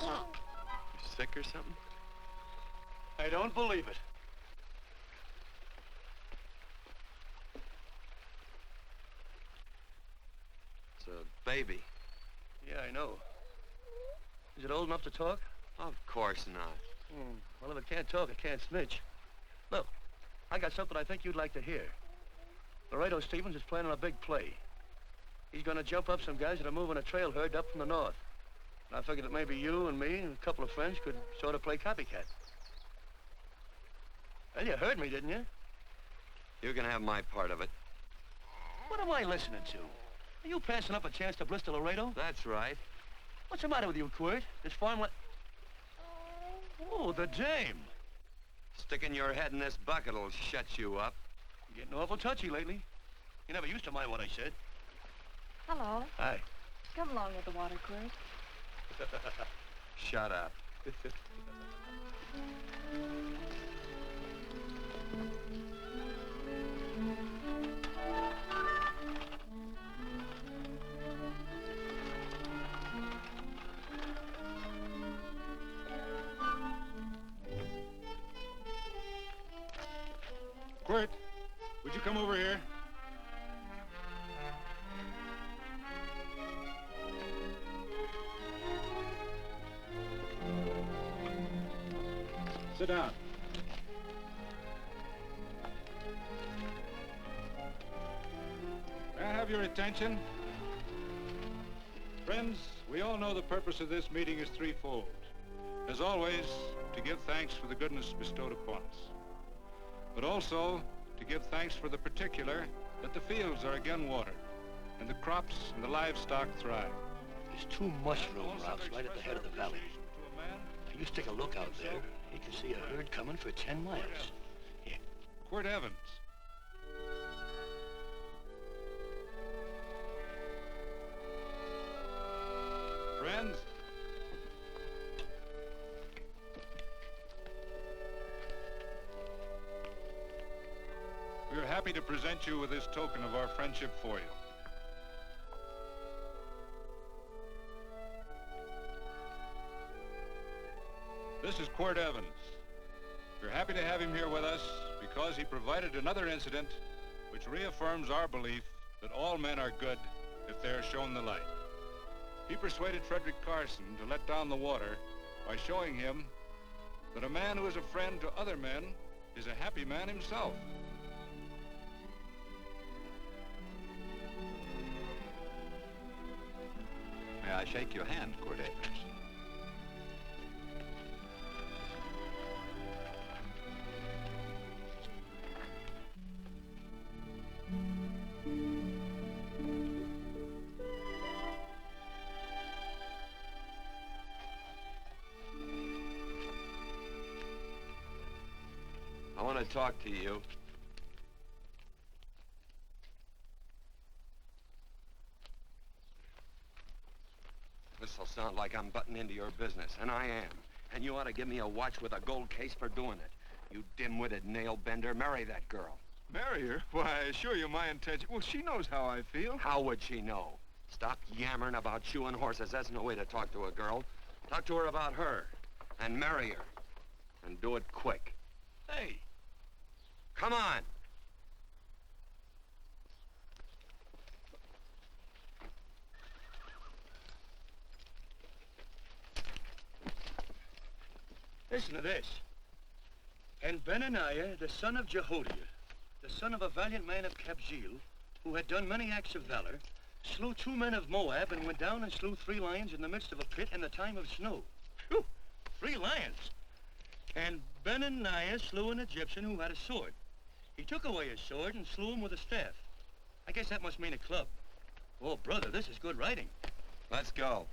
You sick or something? I don't believe it. It's a baby. Yeah, I know. Is it old enough to talk? Of course not. Well, if it can't talk, it can't snitch. Look, I got something I think you'd like to hear. Laredo Stevens is planning a big play. He's gonna jump up some guys that are moving a trail herd up from the north. And I figured that maybe you and me and a couple of friends could sort of play copycat. Well, you heard me, didn't you? You can have my part of it. What am I listening to? Are you passing up a chance to blister Laredo? That's right. What's the matter with you, Quirt? This farm Oh, the dame. Sticking your head in this bucket will shut you up. You're getting awful touchy lately. You never used to mind what I said. Hello. Hi. Come along with the water, Quirt. Shut up. Quirt, would you come over here? Sit down. May I have your attention? Friends, we all know the purpose of this meeting is threefold. As always, to give thanks for the goodness bestowed upon us, but also to give thanks for the particular that the fields are again watered and the crops and the livestock thrive. There's two mushroom routes right at the head of the valley. If you stick a look out there, you can see a herd coming for 10 miles. Here. Quirt Evans. Friends, we are happy to present you with this token of our friendship for you. This is Quirt Evans. We're happy to have him here with us because he provided another incident which reaffirms our belief that all men are good if they are shown the light. He persuaded Frederick Carson to let down the water by showing him that a man who is a friend to other men is a happy man himself. May I shake your hand, Quirt Evans? I want to talk to you. This'll sound like I'm butting into your business, and I am. And you ought to give me a watch with a gold case for doing it. You dim-witted nail-bender, marry that girl. Marry her? Why, I assure you my intention... Well, she knows how I feel. How would she know? Stop yammering about shoeing horses. That's no way to talk to a girl. Talk to her about her, and marry her. And do it quick. Hey. Come on. Listen to this. And Benaniah, the son of Jehoiada, the son of a valiant man of Kabzeel, who had done many acts of valor, slew 2 men of Moab and went down and slew 3 lions in the midst of a pit in the time of snow. Whew, 3 lions. And Benaniah slew an Egyptian who had a sword. He took away his sword and slew him with a staff. I guess that must mean a club. Oh, brother, this is good writing. Let's go.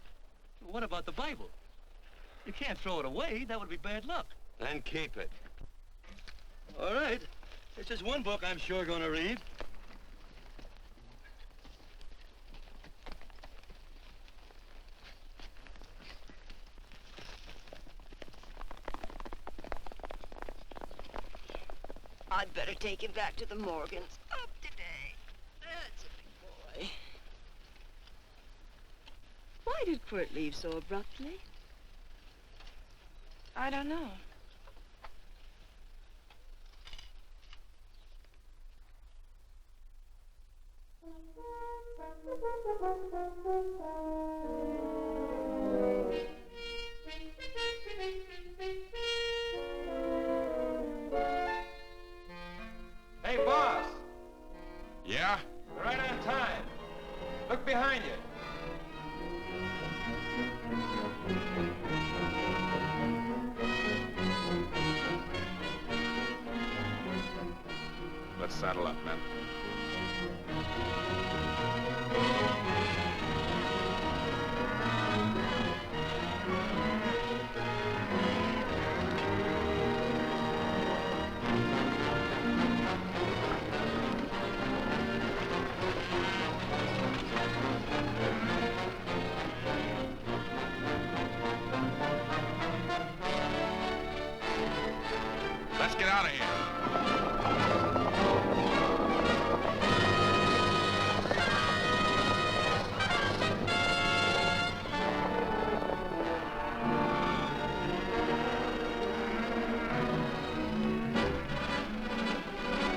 What about the Bible? You can't throw it away. That would be bad luck. Then keep it. All right. This is one book I'm sure going to read. I'd better take him back to the Morgans. Up today. That's a big boy. Why did Quirt leave so abruptly? I don't know. saddle up, men. Let's get out of here.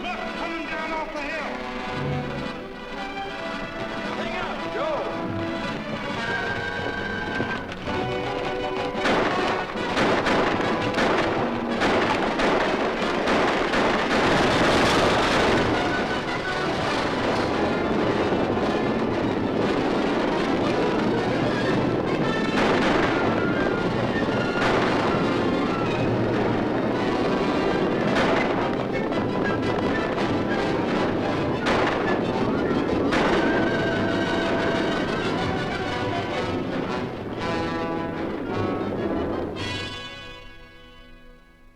Look, coming down off the hill. Hang out, Joe.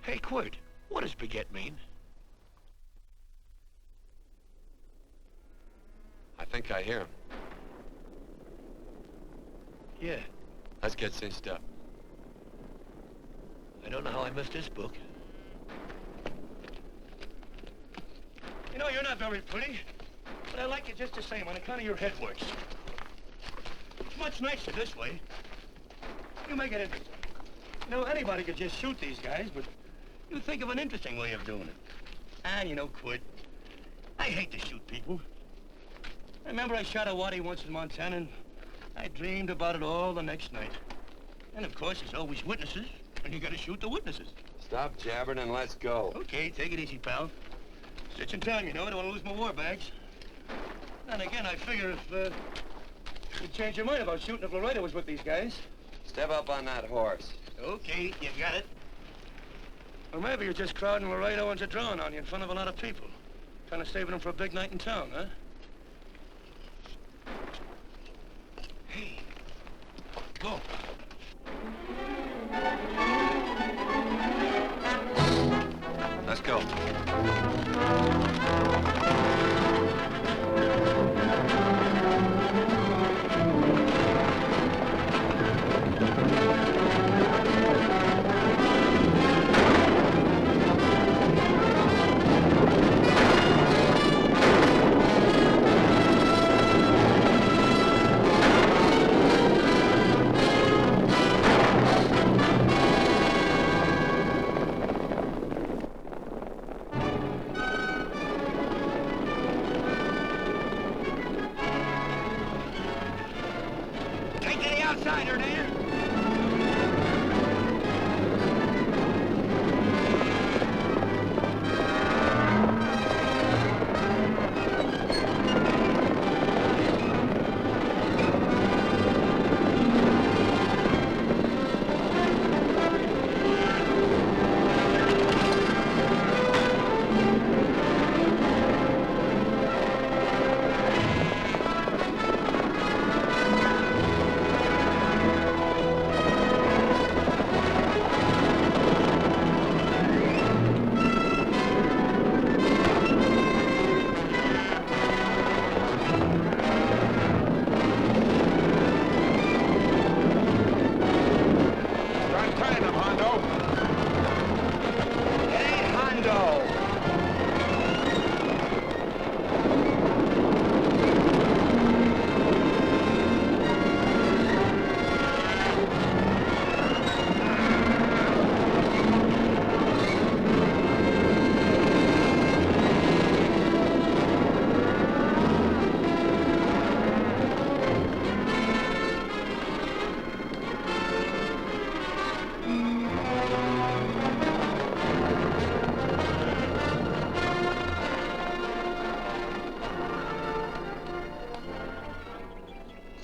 Hey, Quirt, what does beget mean? I think I hear him. Yeah, Let's get cinched up. I don't know how I missed this book. You know, you're not very pretty, but I like you just the same on account of your head works. It's much nicer this way. You make it interesting. You know, anybody could just shoot these guys, but you think of an interesting way of doing it. And you know, Quirt, I hate to shoot people. I remember I shot a waddy once in Montana, and I dreamed about it all the next night. And of course, there's always witnesses, and you gotta shoot the witnesses. Stop jabbering and let's go. Okay, take it easy, pal. Stitching time, you know. I don't want to lose my war bags. And again, I figure if you'd change your mind about shooting if Laredo was with these guys. Step up on that horse. Okay, you got it. Or maybe you're just crowding Laredo into drawing on you in front of a lot of people. Kind of saving them for a big night in town, huh? Hey, go. Let's go. Take to the outsider, Dan.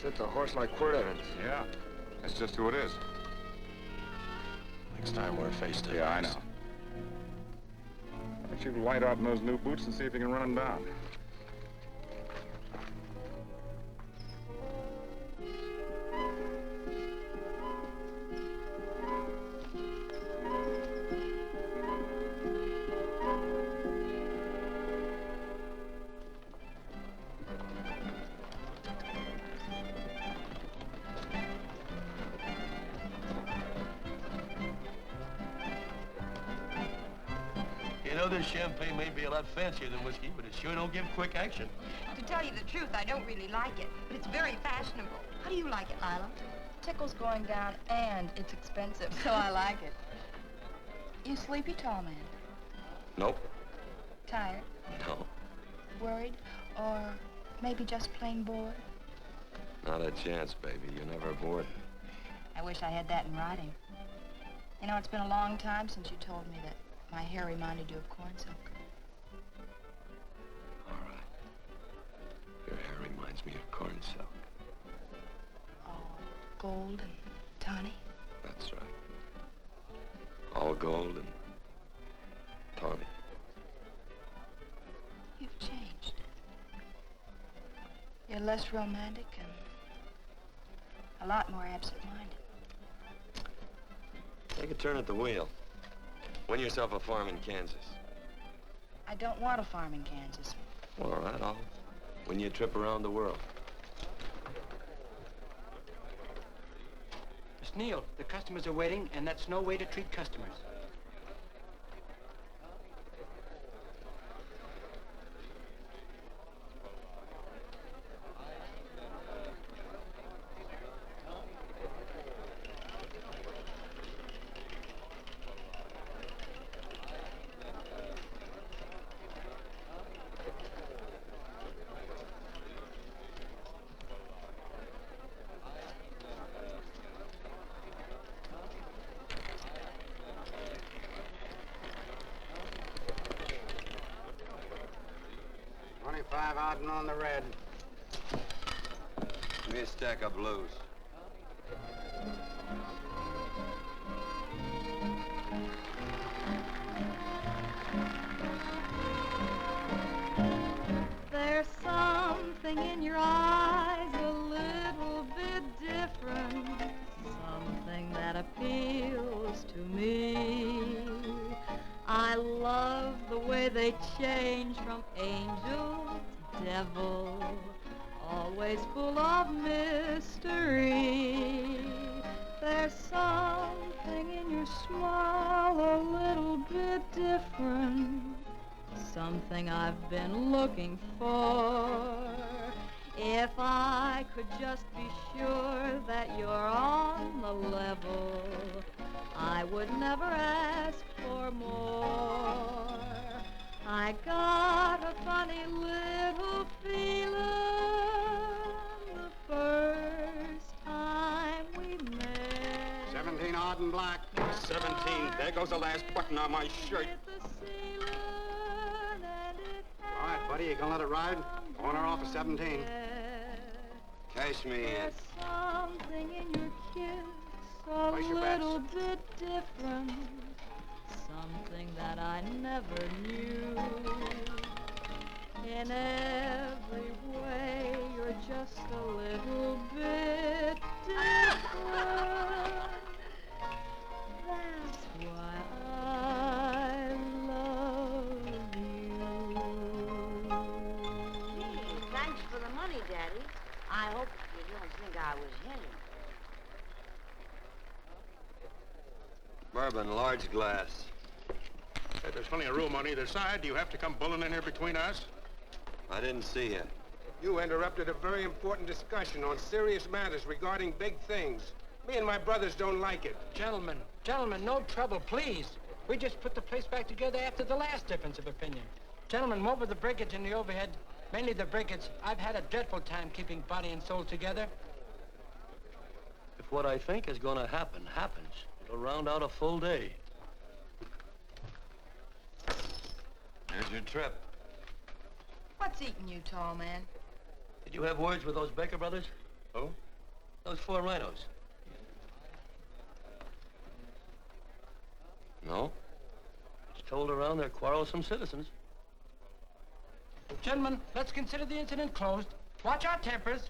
It's a horse like Quirt Evans. Yeah, that's just who it is. Next time we're face to face. Yeah, I know. don't you light out in those new boots and see if you can run them down? You know, this champagne may be a lot fancier than whiskey, but it sure don't give quick action. To tell you the truth, I don't really like it, but it's very fashionable. How do you like it, Lila? Tickle's going down, and it's expensive, so I like it. You sleepy, tall man? Nope. Tired? No. Worried? Or maybe just plain bored? Not a chance, baby. You're never bored. I wish I had that in writing. You know, it's been a long time since you told me that my hair reminded you of corn silk. All right. Your hair reminds me of corn silk. Gold and tawny? That's right. All gold and tawny. You've changed. You're less romantic and a lot more absent-minded. Take a turn at the wheel. Win yourself a farm in Kansas. I don't want a farm in Kansas. Well, all right, I'll win you a trip around the world. Miss Neal, the customers are waiting, and that's no way to treat customers. Out on the red. Give me a stack of blues. There's something in your eyes a little bit different, something that appeals to me. I love the way they change from angel to devil, always full of mystery. There's something in your smile a little bit different, something I've been looking for. If I could just be sure that you're on the level, I would never ask for more. I got a funny little feeling the first time we met. 17 odd and black. 17. There goes the last button on my shirt. All right, buddy, you gonna let it ride? On or off of 17. Cash me in. There's something in your kiss a Place your little bets. bit different, something that I never knew. In every way, you're just a little bit different. That's why I love you. Thanks for the money, Daddy. I hope you don't think I was hitting. Bourbon, large glass. Hey, there's plenty of room on either side. Do you have to come bulling in here between us? I didn't see you. You interrupted a very important discussion on serious matters regarding big things. Me and my brothers don't like it. Gentlemen, no trouble, please. We just put the place back together after the last difference of opinion. Gentlemen, what with the breakage and the overhead, mainly the breakage, I've had a dreadful time keeping body and soul together. If what I think is going to happen happens, it'll round out a full day. Here's your trip. What's eating you, tall man? Did you have words with those Baker brothers? Who? Those 4 rhinos. No? It's told around they're quarrelsome citizens. Gentlemen, let's consider the incident closed. Watch our tempers.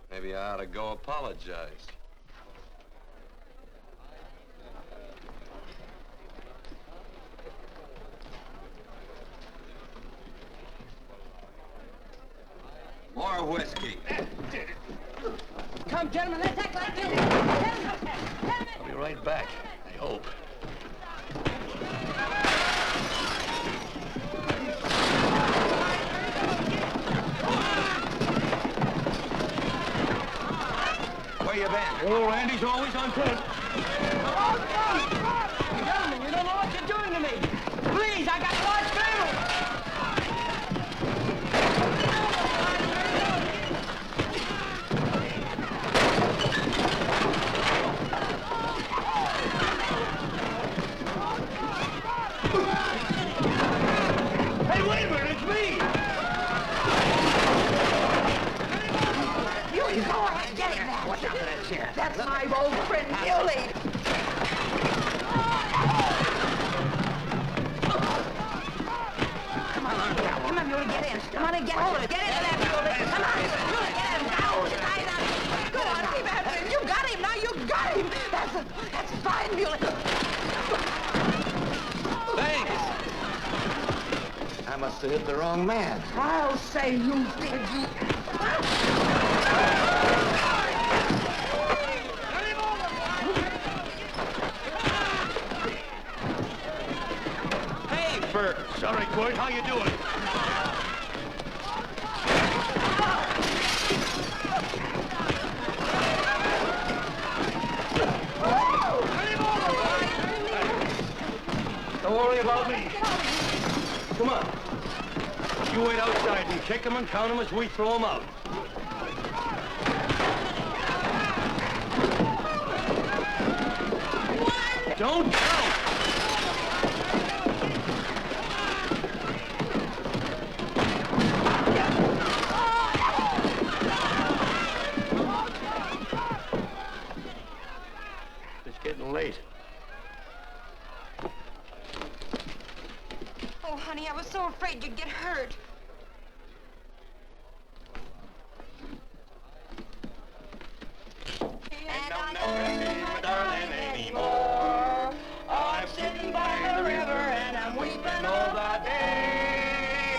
Maybe I ought to go apologize. More whiskey. Come, gentlemen, let's act like this. I'll be right back, I hope. Where you been? Oh, Randy's always on foot. Gentlemen, you don't know what you're doing to me. Please, I got a large family. Hey, wait a minute, it's me! You go ahead, get him now. Watch out for that chair. That's my old friend, Muley. Come on, Muley, get in. Come on and get hold of it. Get into that, Muley. Come on, Muley, get him. Now, tie that. Go on, keep after him. You got him, now you got him. That's fine, Muley. Thanks. I must have hit the wrong man. I'll say you did, you. Hey, Bert. Sorry, Quirt. How you doing? Don't worry about me. Come on. You wait outside and kick them and count them as we throw them out. Don't count! It's getting late. Oh, honey, I was so afraid you'd get hurt. And I'll never see my darling anymore. I'm sitting by the river and I'm weeping all the day.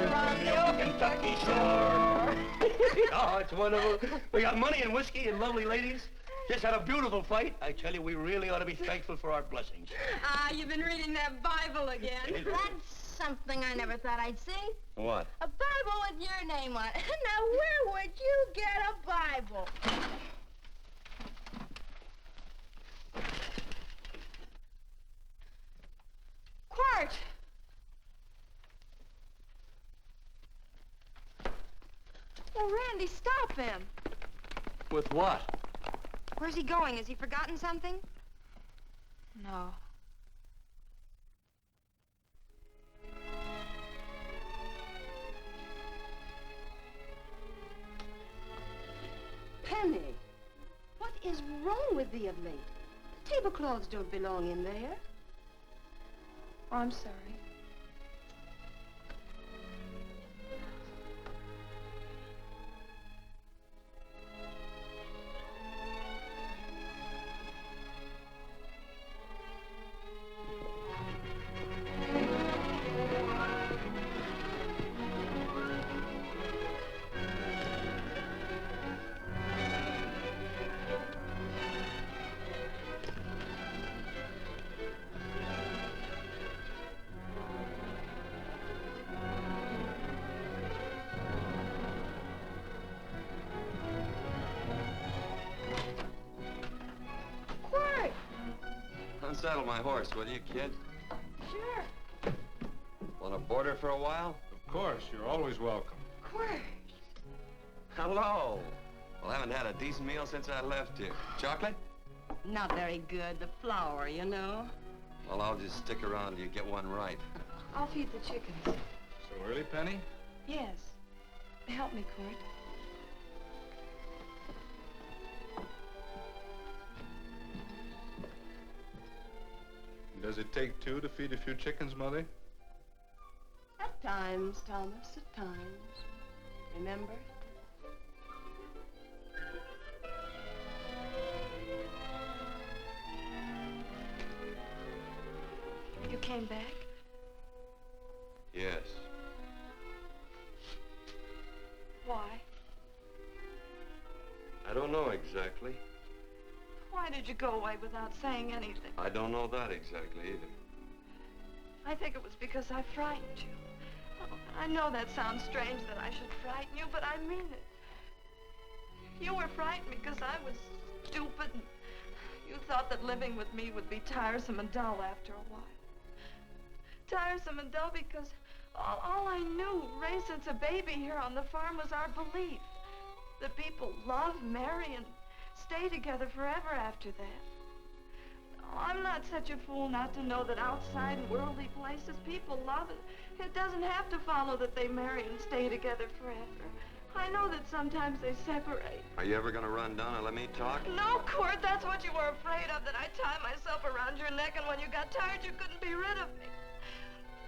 From the old Kentucky shore. Oh, it's wonderful. We got money and whiskey and lovely ladies. Just had a beautiful fight. I tell you, we really ought to be thankful for our blessings. Ah, you've been reading that Bible again. That's something I never thought I'd see. What? A Bible with your name on it. Now, where would you get a Bible? Quirt! Oh, Randy, stop him. With what? Where's he going? Has he forgotten something? No. Penny, what is wrong with thee of late? The tablecloths don't belong in there. Oh, I'm sorry. Unsaddle my horse, will you, kid? Sure. Want to board her for a while? Of course, you're always welcome. Quirt. Hello. Well, I haven't had a decent meal since I left here. Chocolate? Not very good. The flour, you know. Well, I'll just stick around till you get one right. I'll feed the chickens. So early, Penny? Yes. Help me, Quirt. Does it take two to feed a few chickens, Mother? At times, Thomas, at times. Remember? You came back? Yes. Why? I don't know exactly. Why did you go away without saying anything? I don't know that exactly either. I think it was because I frightened you. Oh, I know that sounds strange that I should frighten you, but I mean it. You were frightened because I was stupid and you thought that living with me would be tiresome and dull after a while. Tiresome and dull because all I knew, raised since a baby here on the farm, was our belief that people love, marry, and stay together forever after that. Oh, I'm not such a fool not to know that outside in worldly places people love it. It doesn't have to follow that they marry and stay together forever. I know that sometimes they separate. Are you ever going to run down and let me talk? No, Quirt, that's what you were afraid of, that I'd tie myself around your neck, and when you got tired, you couldn't be rid of me.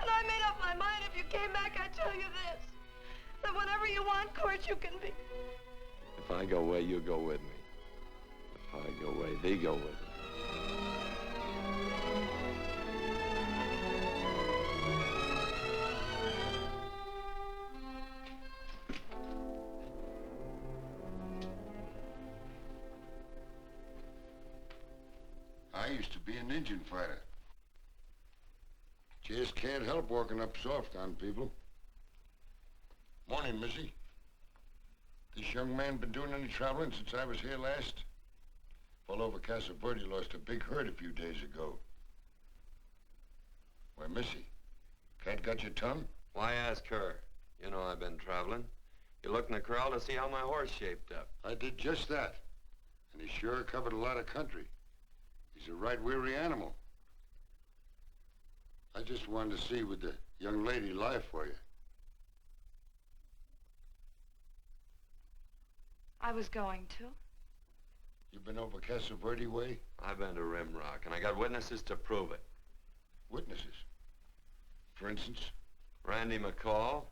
And I made up my mind, if you came back, I'd tell you this, that whenever you want, Quirt, you can be. If I go away, you go with me. If I go away, they go with me. I used to be an Indian fighter. Just can't help walking up soft on people. Morning, Missy. This young man been doing any traveling since I was here last? All over Casa Verde lost a big herd a few days ago. Why, Missy, cat got your tongue? Why ask her? You know I've been traveling. You looked in the corral to see how my horse shaped up. I did just that. And he sure covered a lot of country. He's a right weary animal. I just wanted to see would the young lady lie for you. I was going to. You been over Casa Verde way? I've been to Rimrock, and I got witnesses to prove it. Witnesses? For instance? Randy McCall,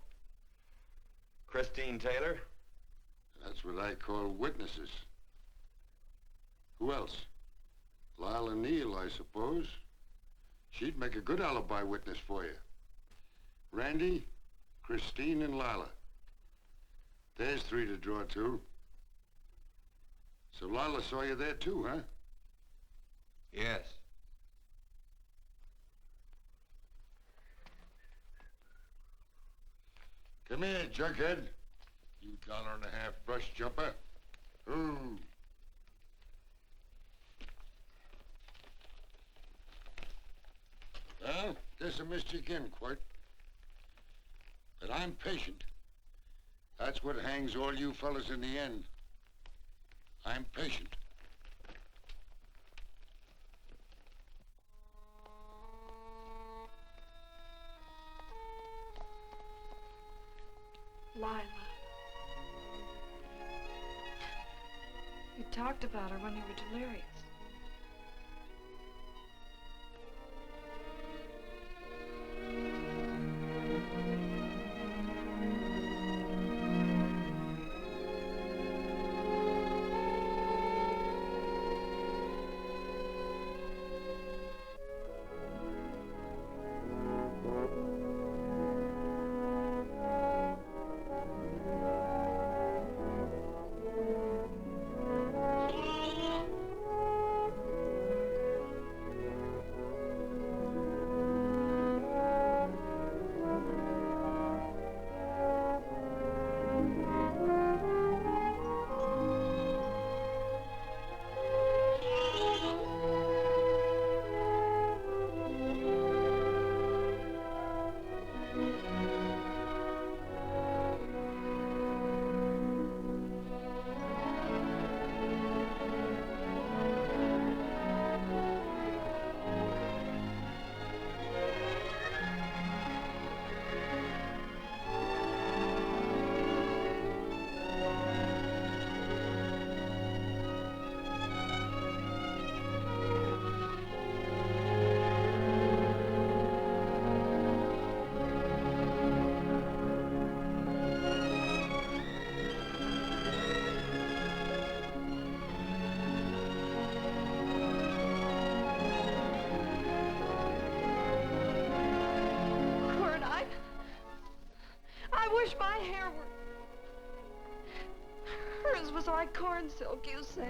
Christine Taylor. That's what I call witnesses. Who else? Lila Neal, I suppose. She'd make a good alibi witness for you. Randy, Christine, and Lila. There's three to draw to. So Lila saw you there too, huh? Yes. Come here, junkhead. You $1.50 brush jumper. Ooh. Well, guess I missed you again, Quirt. But I'm patient. That's what hangs all you fellas in the end. I'm patient. Lila. You talked about her when you were delirious. hair were... Hers was like corn silk, you said.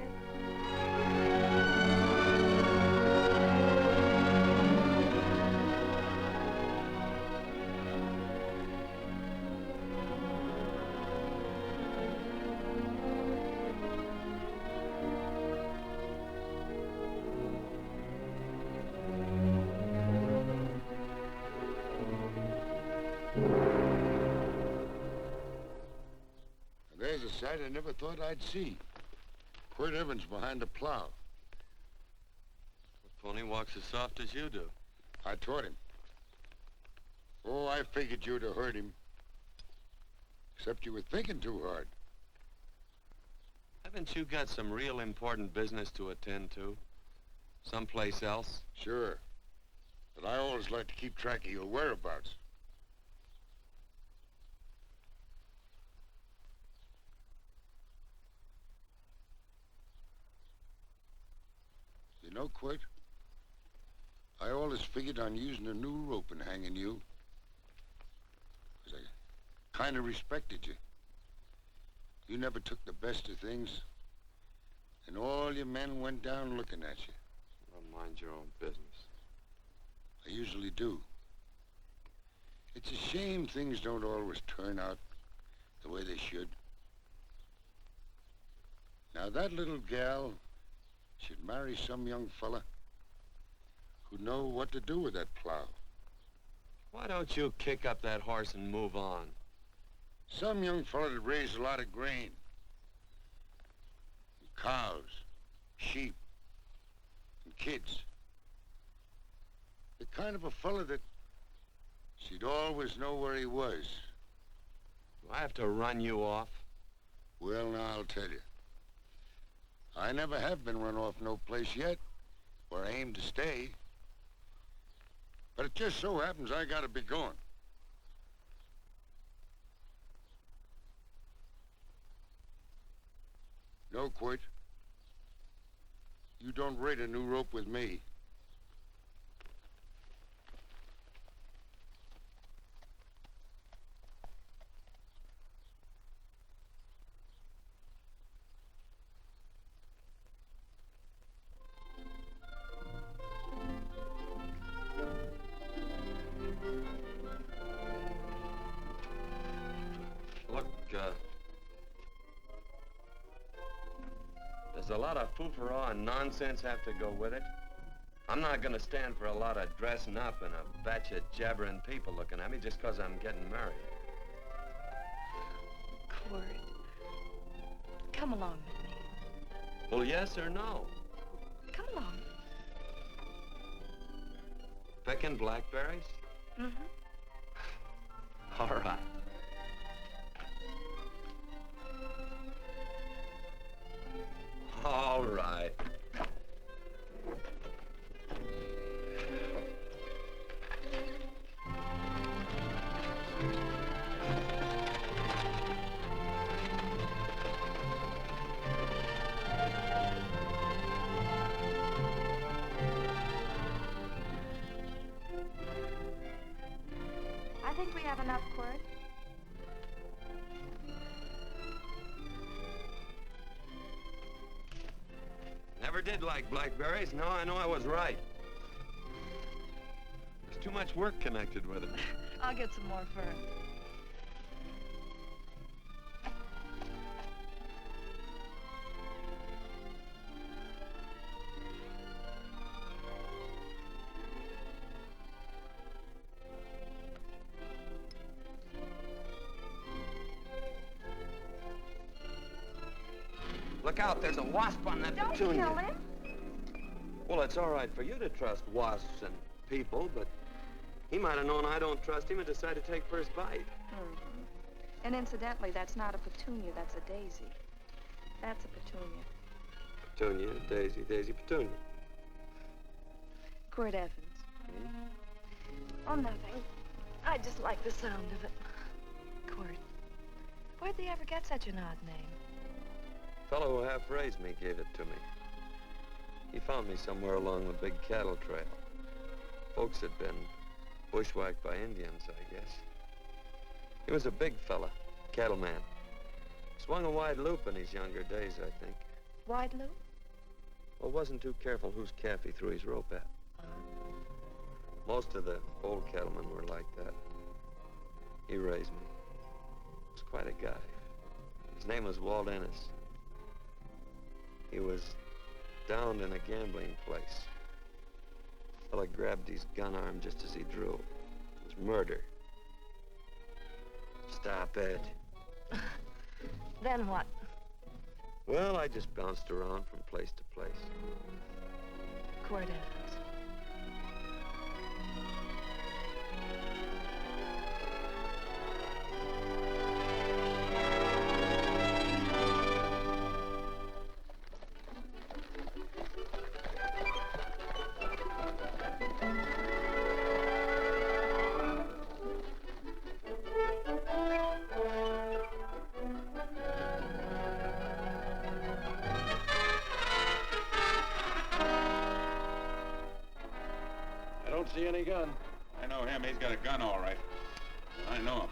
There's a sight I never thought I'd see. Quirt Evans behind the plow. The pony walks as soft as you do. I taught him. Oh, I figured you'd have heard him. Except you were thinking too hard. Haven't you got some real important business to attend to? Someplace else? Sure. But I always like to keep track of your whereabouts. You know, Quirt, I always figured on using a new rope and hanging you. 'Cause I kind of respected you. You never took the best of things, and all your men went down looking at you. Well, mind your own business. I usually do. It's a shame things don't always turn out the way they should. Now, that little gal should marry some young fella who'd know what to do with that plow. Why don't you kick up that horse and move on? Some young fella that raised a lot of grain. And cows, sheep, and kids. The kind of a fella that she'd always know where he was. Do I have to run you off? Well, now, I'll tell you. I never have been run off no place yet, where I aim to stay. But it just so happens I gotta be going. No, Quirt. You don't raid a new rope with me. Look, there's a lot of foo-for-all and nonsense have to go with it. I'm not gonna stand for a lot of dressing up and a batch of jabbering people looking at me just 'cause I'm getting married. Quirt, come along with me. Well, yes or no? Come along. Picking blackberries? Mm-hmm. All right. All right. I think we have enough, Quirt. Never did like blackberries. Now I know I was right. There's too much work connected with it. I'll get some more fern. Look out, there's a wasp on that Don't petunia. kill him. Well, it's all right for you to trust wasps and people, but he might have known I don't trust him and decided to take first bite. Mm-hmm. And incidentally, that's not a petunia, that's a daisy. That's a petunia. Petunia, daisy, daisy, petunia. Quirt Evans. Oh, nothing. I just like the sound of it. Quirt. Where'd they ever get such an odd name? Fellow who half raised me gave it to me. He found me somewhere along the big cattle trail. Folks had been bushwhacked by Indians, I guess. He was a big fella, Cattleman. Swung a wide loop in his younger days, I think. Wide loop? Well, wasn't too careful whose calf he threw his rope at. Most of the old cattlemen were like that. He raised me. Was quite a guy. His name was Walt Ennis. He was downed in a gambling place. A fella grabbed his gun arm just as he drew. It was murder. Stop it. Then what? Well, I just bounced around from place to place. Quirt Evans. See any gun? I know him. He's got a gun, all right. I know him.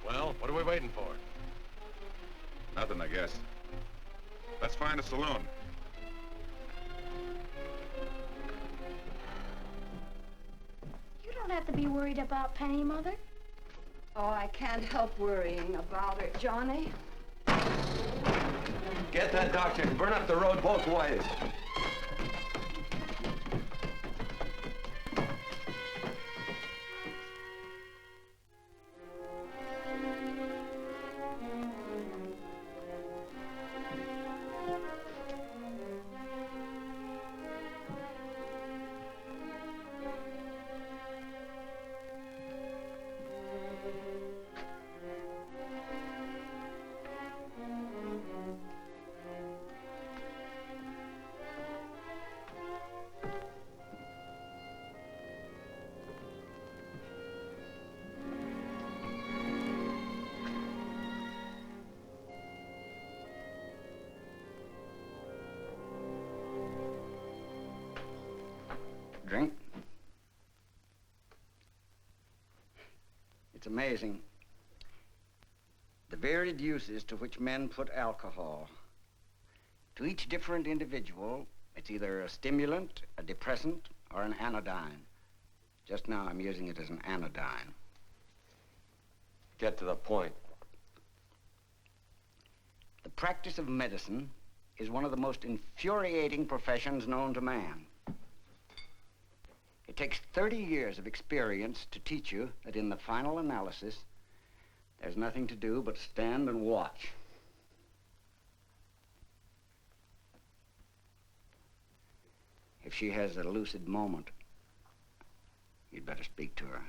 Well, what are we waiting for? Nothing, I guess. Let's find a saloon. You don't have to be worried about Penny, Mother. Oh, I can't help worrying about her, Johnny. Get that doctor and burn up the road both ways. It's amazing. The varied uses to which men put alcohol. To each different individual, it's either a stimulant, a depressant, or an anodyne. Just now, I'm using it as an anodyne. Get to the point. The practice of medicine is one of the most infuriating professions known to man. It takes 30 years of experience to teach you that in the final analysis, there's nothing to do but stand and watch. If she has a lucid moment, you'd better speak to her.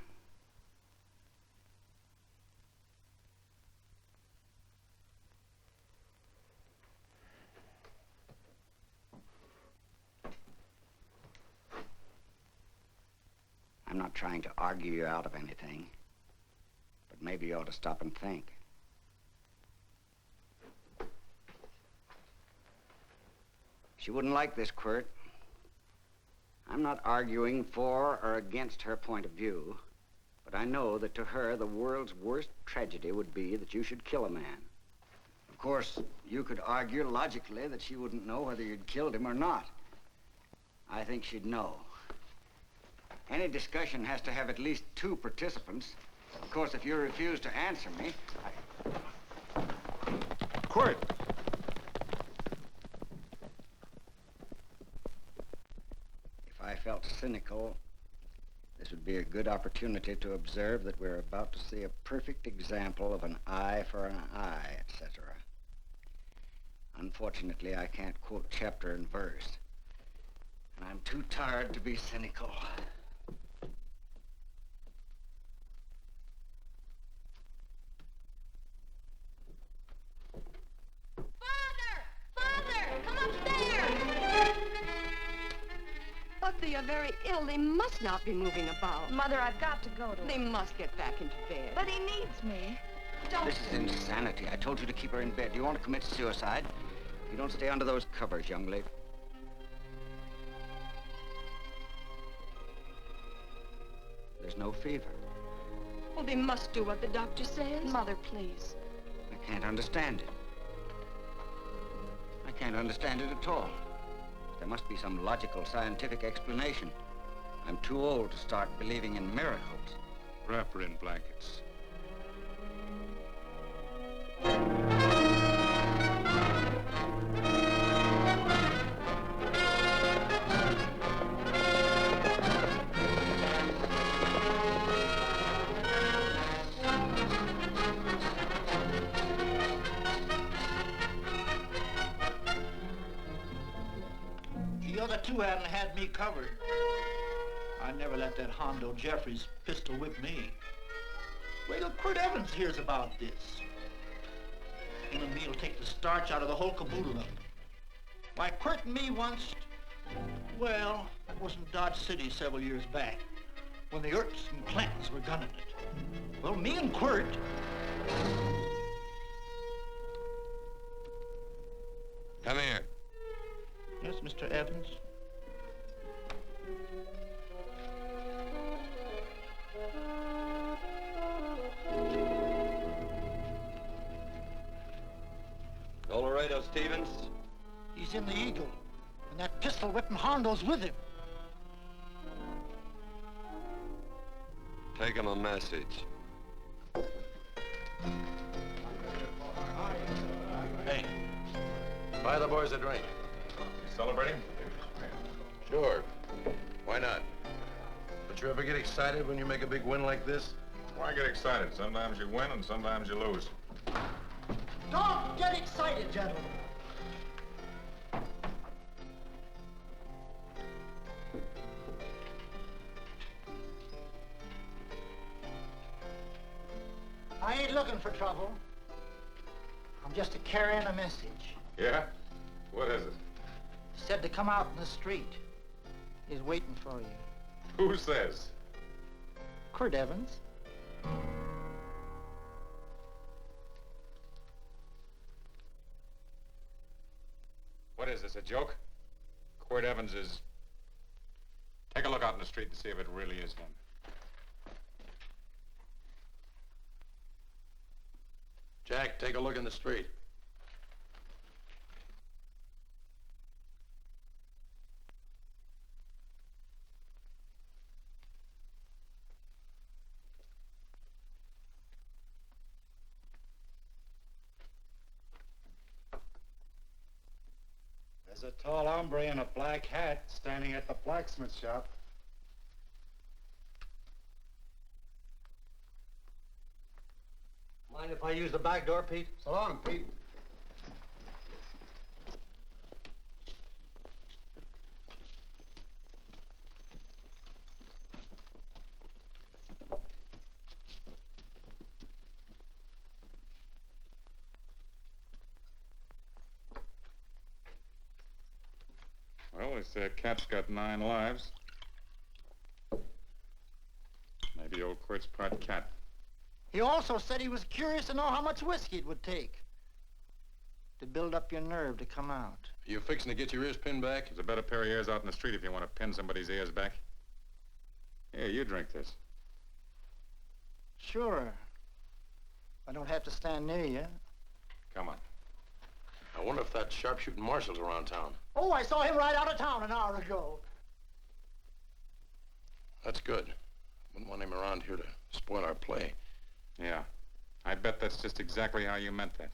I'm not trying to argue you out of anything, but maybe you ought to stop and think. She wouldn't like this, Quirt. I'm not arguing for or against her point of view, but I know that to her, the world's worst tragedy would be that you should kill a man. Of course, you could argue logically that she wouldn't know whether you'd killed him or not. I think she'd know. Any discussion has to have at least 2 participants. Of course, if you refuse to answer me, Quirt! If I felt cynical, this would be a good opportunity to observe that we're about to see a perfect example of an eye for an eye, etc. Unfortunately, I can't quote chapter and verse, and I'm too tired to be cynical. But they are very ill. They must not be moving about. Mother, I've got to go to They must get back into bed. But he needs me. Don't. This is insanity. I told you to keep her in bed. Do you want to commit suicide? You don't stay under those covers, young lady. There's no fever. Well, they must do what the doctor says. Mother, please. I can't understand it. I can't understand it at all. There must be some logical, scientific explanation. I'm too old to start believing in miracles. Wrap her in blankets. The other 2 hadn't had me covered. I never let that Hondo Jeffries pistol whip me. Wait till Quirt Evans hears about this. Him and me'll take the starch out of the whole caboodle of it. Why, Quirt and me once, well, that was in Dodge City several years back, when the Earps and Clantons were gunning it. Well, me and Quirt... Come here. Yes, Mr. Evans? Laredo Stevens? He's in the Eagle, and that pistol-whipping Hondo's with him. Take him a message. Hey, buy the boys a drink. Celebrating? Sure. Why not? But you ever get excited when you make a big win like this? Why get excited? Sometimes you win and sometimes you lose. Don't get excited, gentlemen. I ain't looking for trouble. I'm just carrying a message. Yeah? What is it? Said to come out in the street. He's waiting for you. Who says? Quirt Evans. What is this, a joke? Quirt Evans is... Take a look out in the street and see if it really is him. Jack, take a look in the street. There's a tall hombre in a black hat standing at the blacksmith shop. Mind if I use the back door, Pete? So long, Pete. Well, they say a cat's got 9 lives. Maybe old Quirt's part cat. He also said he was curious to know how much whiskey it would take to build up your nerve to come out. Are you fixing to get your ears pinned back? There's a better pair of ears out in the street if you want to pin somebody's ears back. Here, you drink this. Sure. I don't have to stand near you. Come on. I wonder if that sharpshooting marshal's around town. Oh, I saw him ride out of town an hour ago. That's good. Wouldn't want him around here to spoil our play. Yeah. I bet that's just exactly how you meant that.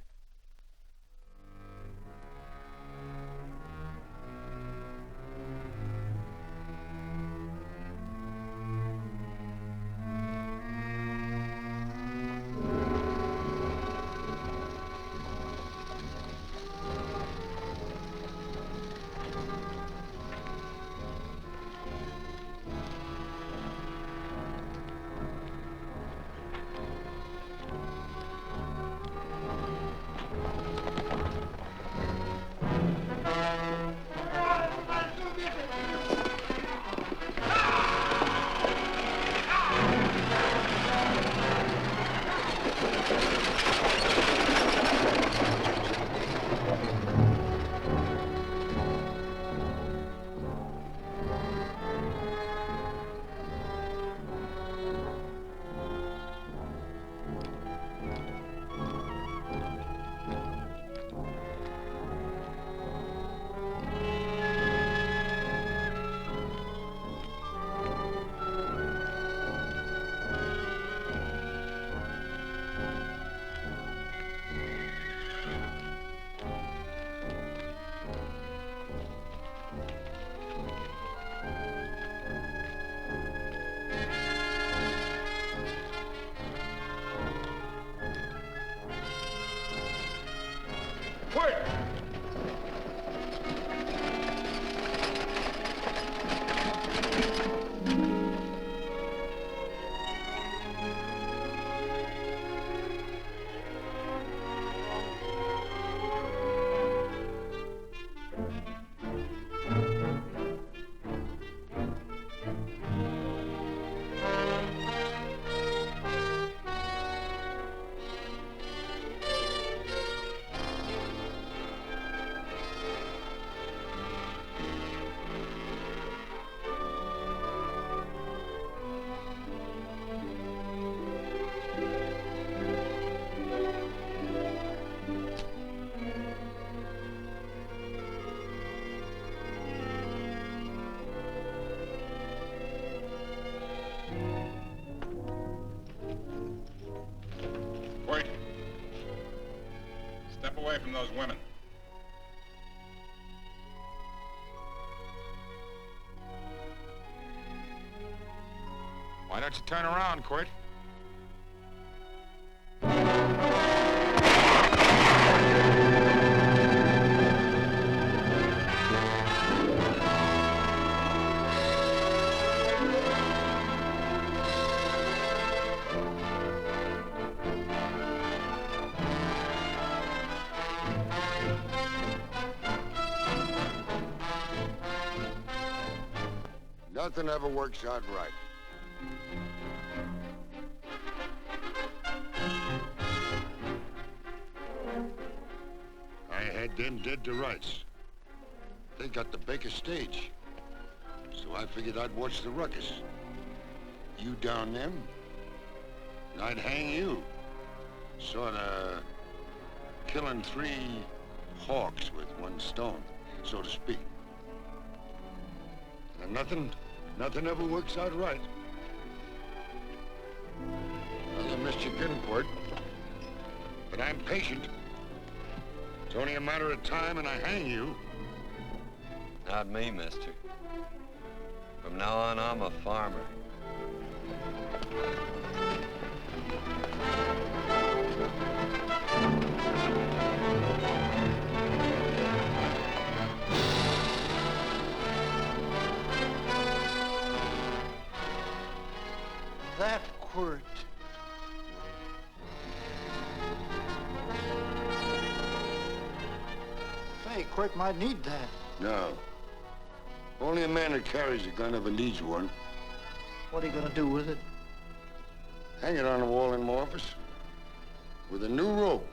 Step away from those women. Why don't you turn around, Quirt? Nothing ever works out right. I had them dead to rights. They got the Baker stage. So I figured I'd watch the ruckus. You down them, and I'd hang you. Sorta killing 3 hawks with 1 stone, so to speak. And nothing ever works out right. Well, I missed your getting, Quirt. But I'm patient. It's only a matter of time and I hang you. Not me, mister. From now on, I'm a farmer. That Quirt. Hey, Quirt might need that. No. Only a man who carries a gun ever needs one. What are you gonna do with it? Hang it on the wall in my office with a new rope.